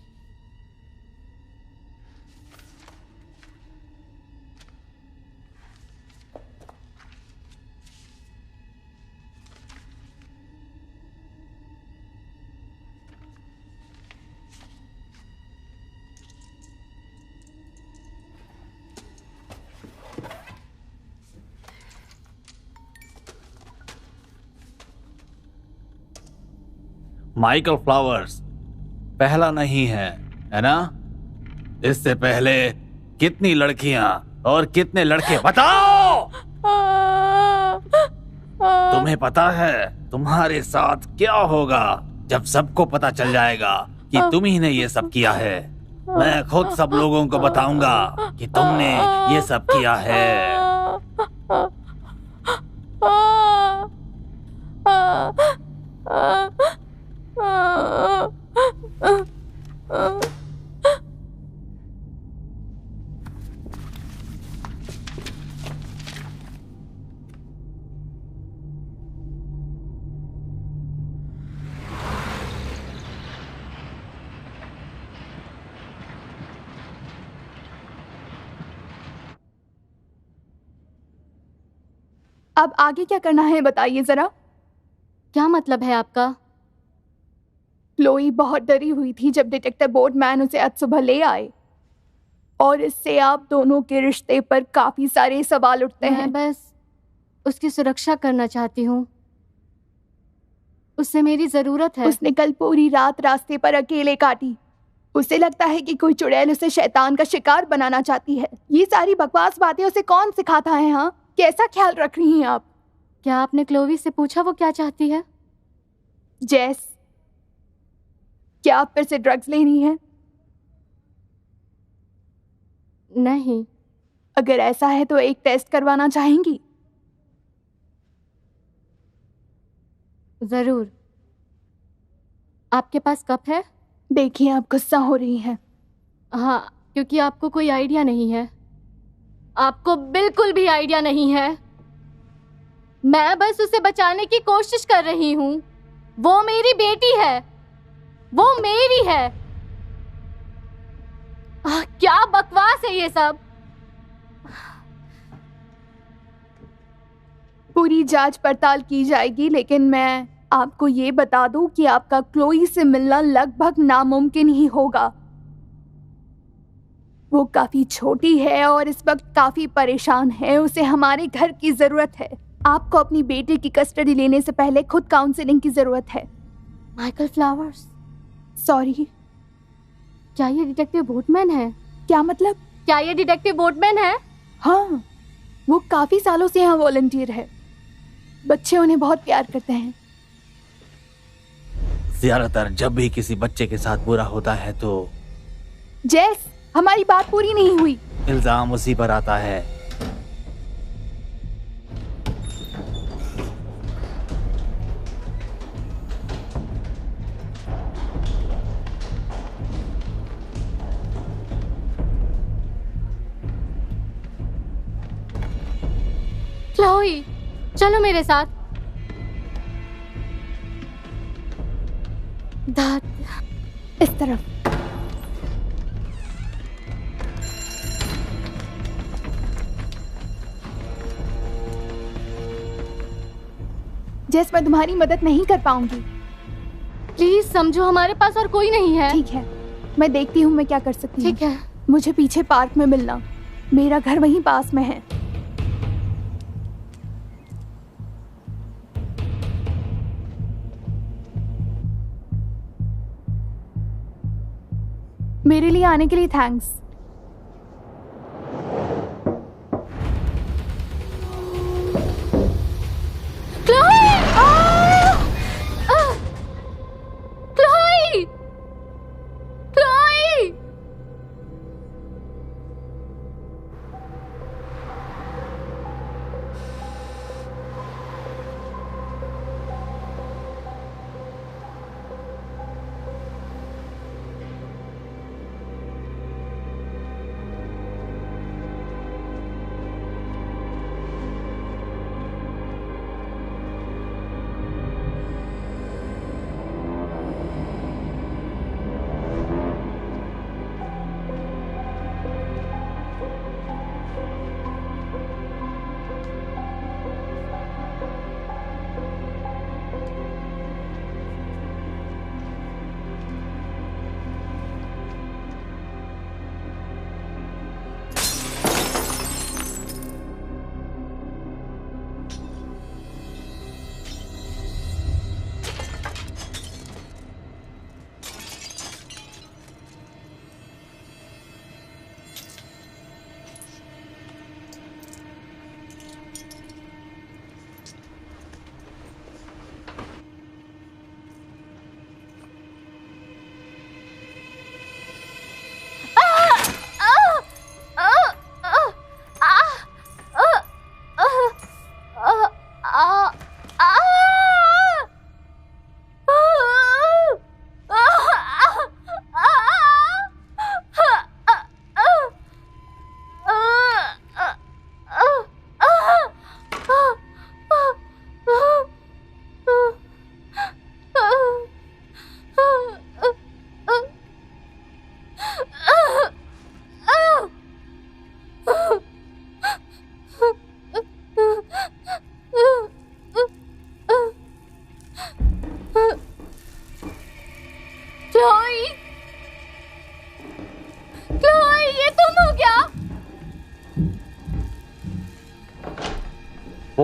माइकल फ्लावर्स पहला नहीं है ना? इससे पहले कितनी लड़कियां और कितने लड़के बताओ? तुम्हें पता है तुम्हारे साथ क्या होगा जब सबको पता चल जाएगा कि तुम ही ने ये सब किया है? मैं खुद सब लोगों को बताऊंगा कि तुमने ये सब किया है। अब आगे क्या करना है बताइए जरा। क्या मतलब है आपका? क्लोई बहुत डरी हुई थी जब डिटेक्टिव बोर्डमैन उसे आज सुबह ले आए, और इससे आप दोनों के रिश्ते पर काफी सारे सवाल उठते हैं। मैं बस उसकी सुरक्षा करना चाहती हूँ। उससे मेरी जरूरत है। उसने कल पूरी रात रास्ते पर अकेले काटी। उसे लगता है कि कोई चुड़ैल उसे शैतान का शिकार बनाना चाहती है। ये सारी बकवास बातें उसे कौन सिखाता है? हाँ, कैसा ख्याल रख रही हैं आप? क्या आपने क्लोवी से पूछा वो क्या चाहती है? जेस, क्या आप फिर से ड्रग्स लेनी है? नहीं। अगर ऐसा है तो एक टेस्ट करवाना चाहेंगी? जरूर। आपके पास कप है? देखिए, आप गुस्सा हो रही हैं। हाँ, क्योंकि आपको कोई आइडिया नहीं है। आपको बिल्कुल भी आइडिया नहीं है। मैं बस उसे बचाने की कोशिश कर रही हूँ। वो मेरी बेटी है, वो मेरी है। क्या बकवास है ये सब। पूरी जांच पड़ताल की जाएगी, लेकिन मैं आपको ये बता दूं कि आपका क्लोई से मिलना लगभग नामुमकिन ही होगा। वो काफी छोटी है और इस वक्त काफी परेशान है। उसे हमारे घर की जरूरत है। आपको अपनी बेटी की कस्टडी लेने से पहले खुद काउंसलिंग की जरूरत है। Michael flowers. सॉरी, क्या ये डिटेक्टिव बोटमैन है? क्या मतलब? क्या ये डिटेक्टिव बोटमैन है? हाँ, वो काफी सालों से यहाँ वॉलंटियर है। बच्चे उन्हें बहुत प्यार करते हैं। ज्यादातर जब भी किसी बच्चे के साथ बुरा होता है तो जेस, हमारी बात पूरी नहीं हुई। इल्जाम उसी पर आता है। क्लोई, चलो मेरे साथ। दाद, इस तरफ। जेस, मैं तुम्हारी मदद नहीं कर पाऊंगी। प्लीज समझो, हमारे पास और कोई नहीं है। ठीक है, मैं देखती हूँ मैं क्या कर सकती हूँ। ठीक है। मुझे पीछे पार्क में मिलना। मेरा घर वहीं पास में है। मेरे लिए आने के लिए थैंक्स।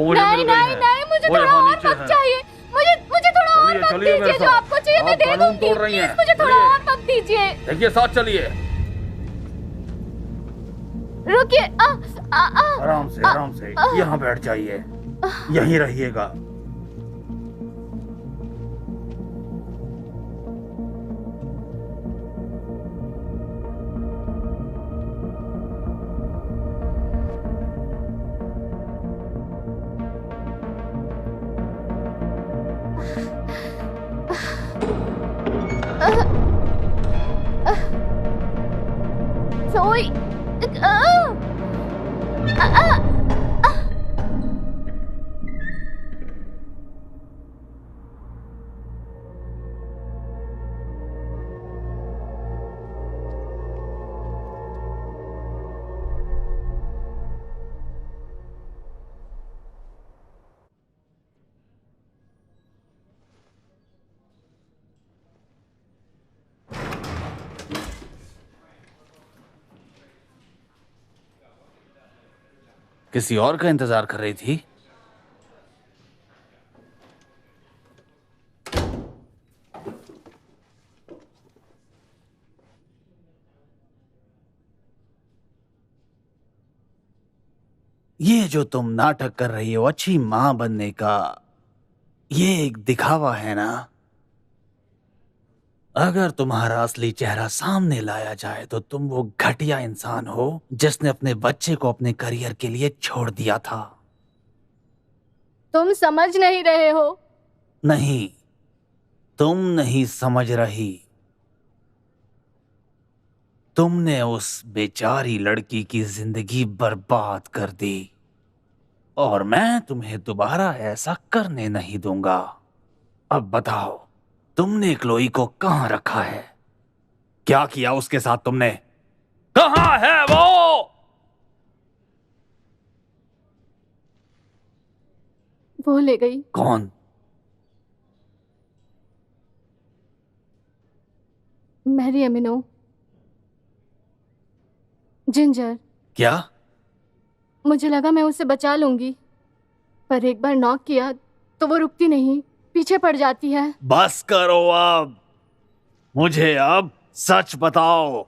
वो मुझे नहीं मिल गई नहीं हैं। नहीं, मुझे वो थोड़ा यहाँ और नीचे वक्त हैं। चाहिए। मुझे मुझे थोड़ा और चलिए, वक्त चलिए मेरे दीजिए, जो साथ। आपको चाहिए मैं आप दे कानून दूंगी। तोड़ रही प्लीज हैं। मुझे थोड़ा चलिए। और वक्त दीजिए। देखिए, साथ चलिए। रुकिए। आराम से, आराम से यहाँ बैठ जाइए, यहीं रहिएगा। सोई। किसी और का इंतजार कर रही थी? ये जो तुम नाटक कर रही हो अच्छी मां बनने का, ये एक दिखावा है ना? अगर तुम्हारा असली चेहरा सामने लाया जाए तो तुम वो घटिया इंसान हो जिसने अपने बच्चे को अपने करियर के लिए छोड़ दिया था। तुम समझ नहीं रहे हो। नहीं, तुम नहीं समझ रही। तुमने उस बेचारी लड़की की जिंदगी बर्बाद कर दी और मैं तुम्हें दोबारा ऐसा करने नहीं दूंगा। अब बताओ, तुमने क्लोई को कहां रखा है? क्या किया उसके साथ तुमने? कहां है वो? वो ले गई। कौन? मैरी एमिनो। जिंजर। क्या? मुझे लगा मैं उसे बचा लूंगी, पर एक बार नॉक किया तो वो रुकती नहीं, पीछे पड़ जाती है। बस करो अब, मुझे अब सच बताओ।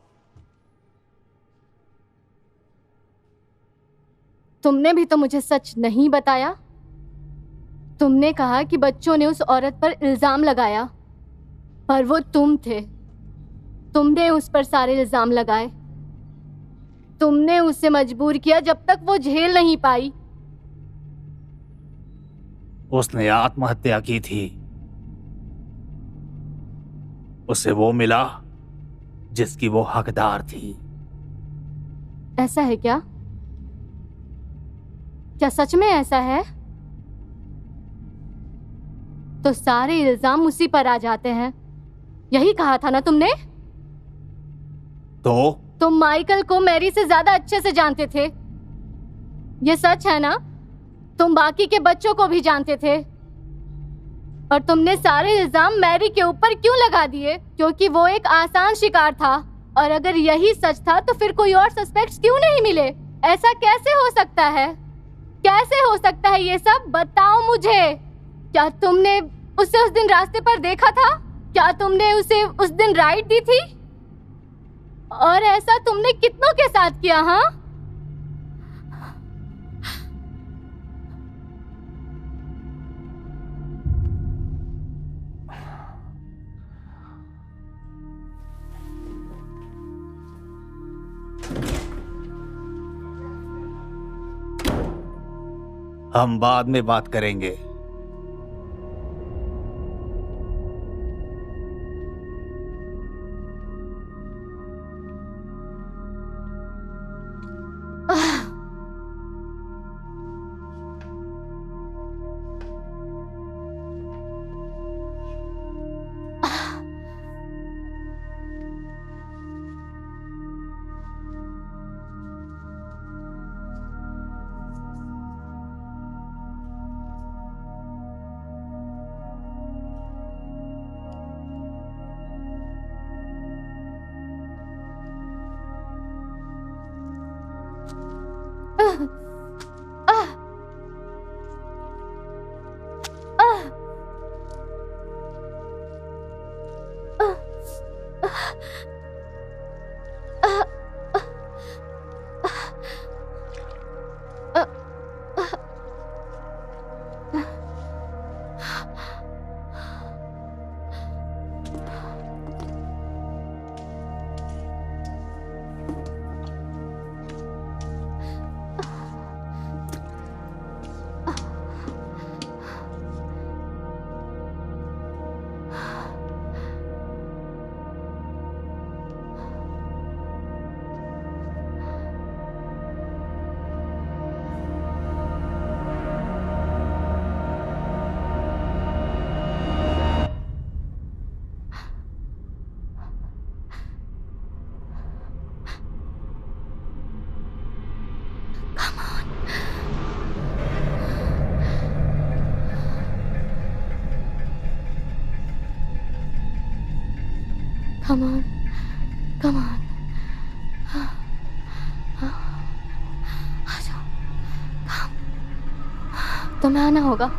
तुमने भी तो मुझे सच नहीं बताया। तुमने कहा कि बच्चों ने उस औरत पर इल्जाम लगाया, पर वो तुम थे। तुमने उस पर सारे इल्जाम लगाए। तुमने उसे मजबूर किया जब तक वो झेल नहीं पाई। उसने आत्महत्या की थी। उसे वो मिला जिसकी वो हकदार थी। ऐसा है क्या? क्या सच में ऐसा है? तो सारे इल्जाम उसी पर आ जाते हैं। यही कहा था ना तुमने? तो तुम माइकल को मैरी से ज्यादा अच्छे से जानते थे। ये सच है ना? तुम बाकी के बच्चों को भी जानते थे, और तुमने सारे इल्जाम मैरी के ऊपर क्यों लगा दिए? क्योंकि वो एक आसान शिकार था। और अगर यही सच था तो फिर कोई और सस्पेक्ट्स क्यों नहीं मिले? ऐसा कैसे हो सकता है? कैसे हो सकता है ये सब? बताओ मुझे। क्या तुमने उसे उस दिन रास्ते पर देखा था? क्या तुमने उसे उस दिन राइड दी थी? और ऐसा तुमने कितनों के साथ किया? हाँ, हम बाद में बात करेंगे। Come on. Come on. आ जाओ. तुम्हें आना होगा.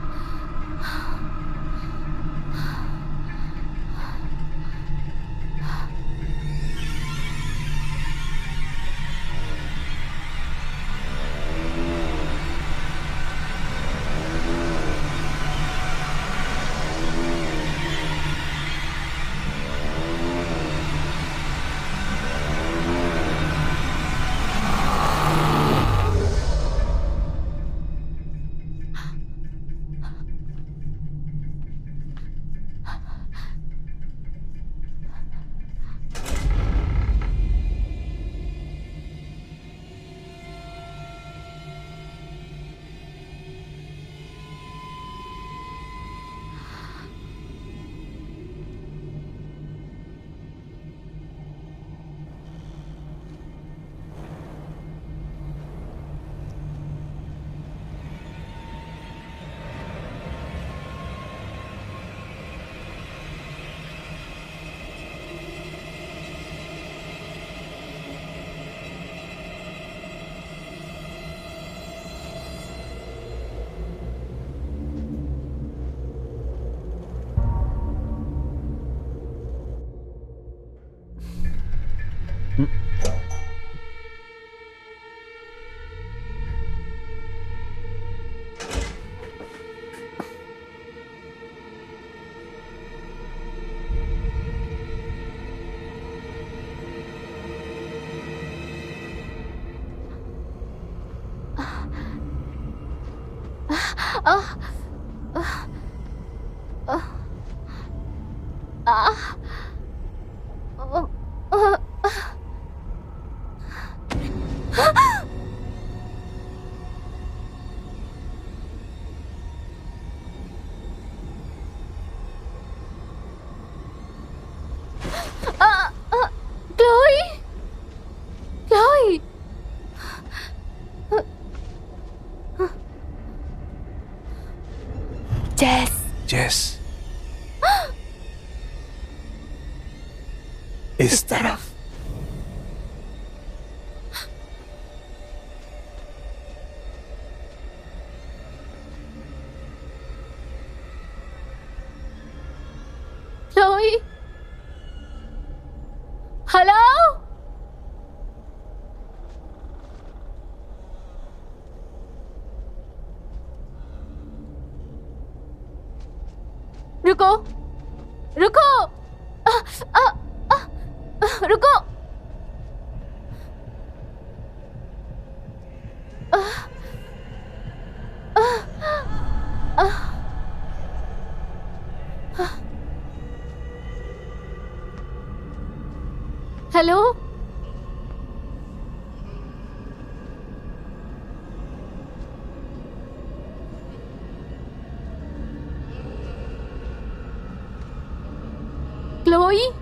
Jess. इस तरफ. Chloe? Hello? रुको, रुको, रुको. हेलो. Chloe?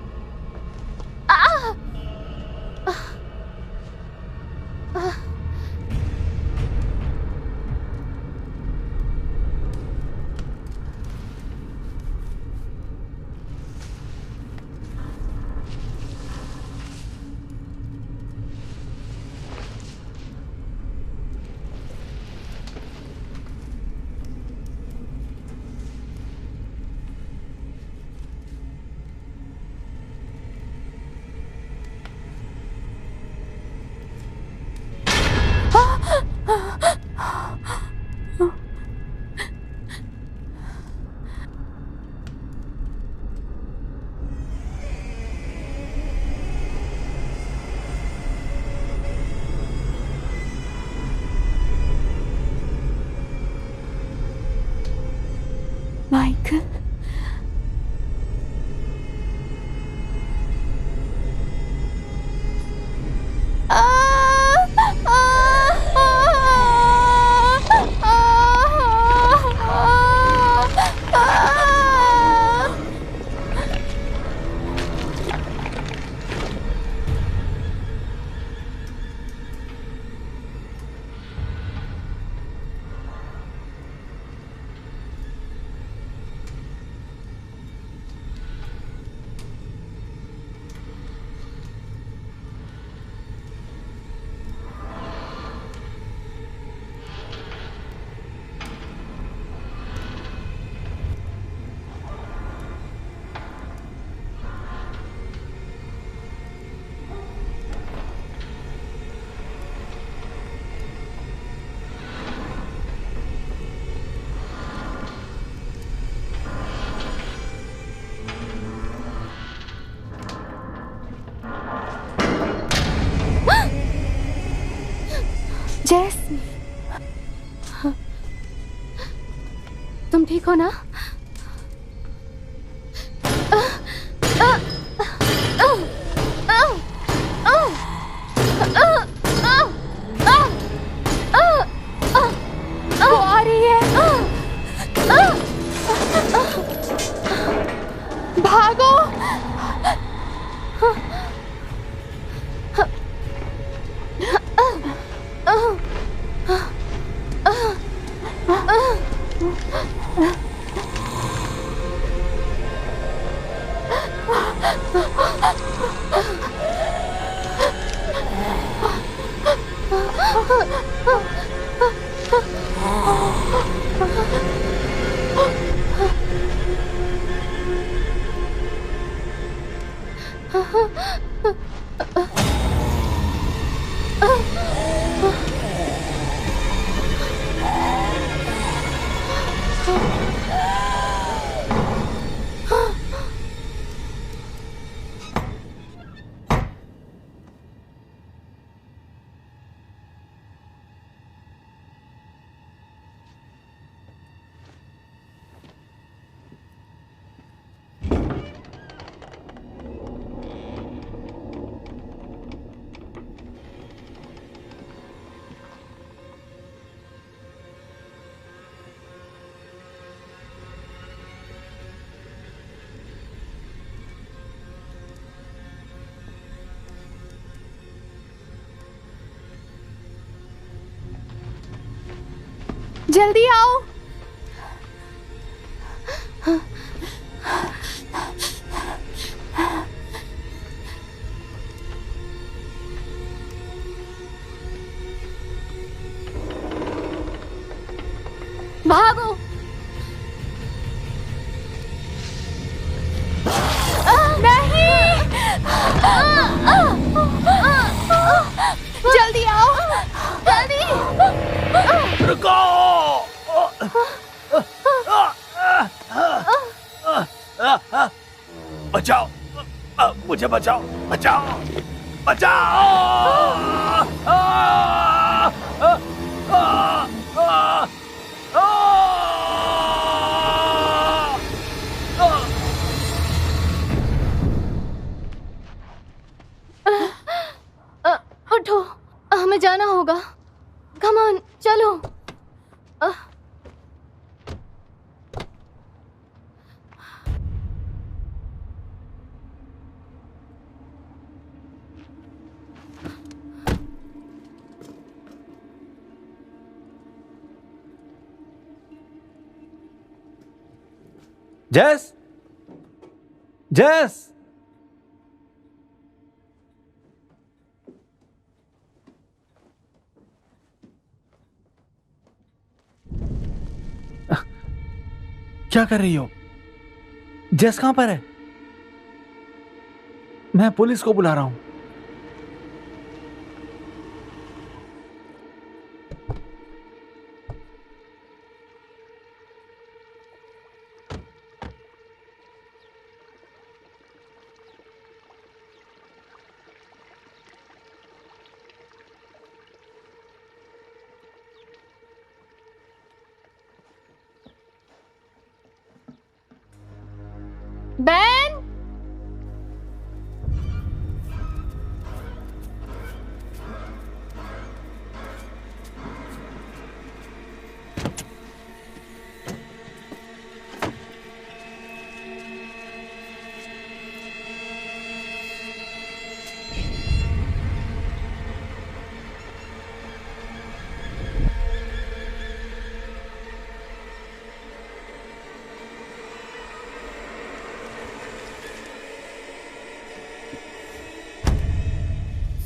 Michael? ठीक हो ना? वो आ रही है। भागो। जल्दी आओ। भागो। नहीं। जल्दी आओ। जल्दी। रुको। बचाओ, मुझे बचाओ, बचाओ, बचाओ। उठो, हमें जाना होगा। कम ऑन, चलो। जेस, जेस, क्या कर रही हो? जेस कहां पर है? मैं पुलिस को बुला रहा हूं। बैन,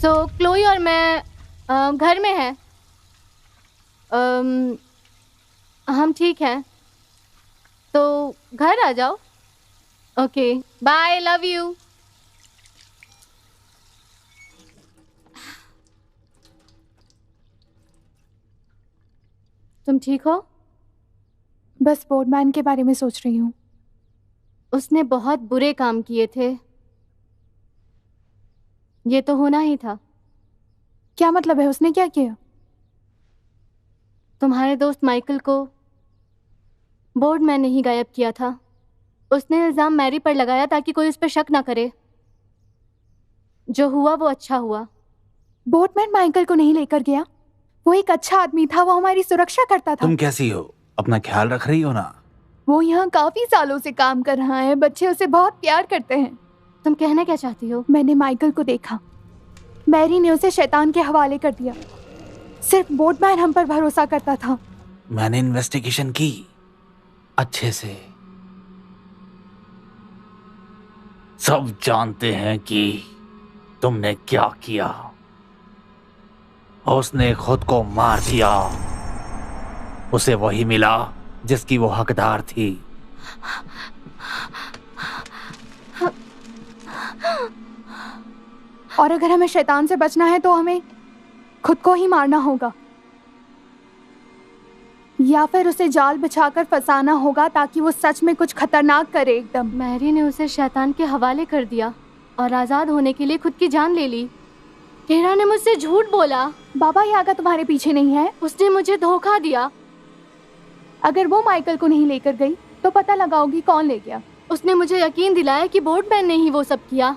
तो क्लोई और मैं घर में हैं। हम ठीक हैं, तो घर आ जाओ। Okay, bye, love you. तुम ठीक हो? बस बोर्डमैन के बारे में सोच रही हूँ। उसने बहुत बुरे काम किए थे। ये तो होना ही था। क्या मतलब है? उसने क्या किया? तुम्हारे दोस्त माइकल को बोर्डमैन ने ही गायब किया था। उसने इल्जाम मैरी पर लगाया ताकि कोई उस पर शक ना करे। जो हुआ वो अच्छा हुआ। बोटमैन माइकल को नहीं लेकर गया। वो एक अच्छा आदमी था, वो हमारी सुरक्षा करता था। तुम कैसी हो? अपना ख्याल रख रही हो ना? वो यहाँ काफी सालों से काम कर रहा है। बच्चे उसे बहुत प्यार करते हैं। तुम कहना क्या चाहती हो? मैंने माइकल को देखा। मैरी ने उसे शैतान के हवाले कर दिया। सिर्फ बोटमैन हम पर भरोसा करता था। मैंने इन्वेस्टिगेशन की अच्छे से। सब जानते हैं कि तुमने क्या किया। उसने खुद को मार दिया। उसे वही मिला जिसकी वो हकदार थी। और अगर हमें शैतान से बचना है तो हमें खुद को ही मारना होगा, या फिर उसे जाल बिछाकर फंसाना होगा ताकि वो सच में कुछ खतरनाक करे एकदम। मैरी ने उसे शैतान के हवाले कर दिया और आजाद होने के लिए खुद की जान ले ली। केरा ने मुझसे झूठ बोला। बाबा यागा तुम्हारे पीछे नहीं है। उसने मुझे धोखा दिया। अगर वो माइकल को नहीं लेकर गई तो पता लगाओगी कौन ले गया। उसने मुझे यकीन दिलाया कि बोटमैन ने ही वो सब किया।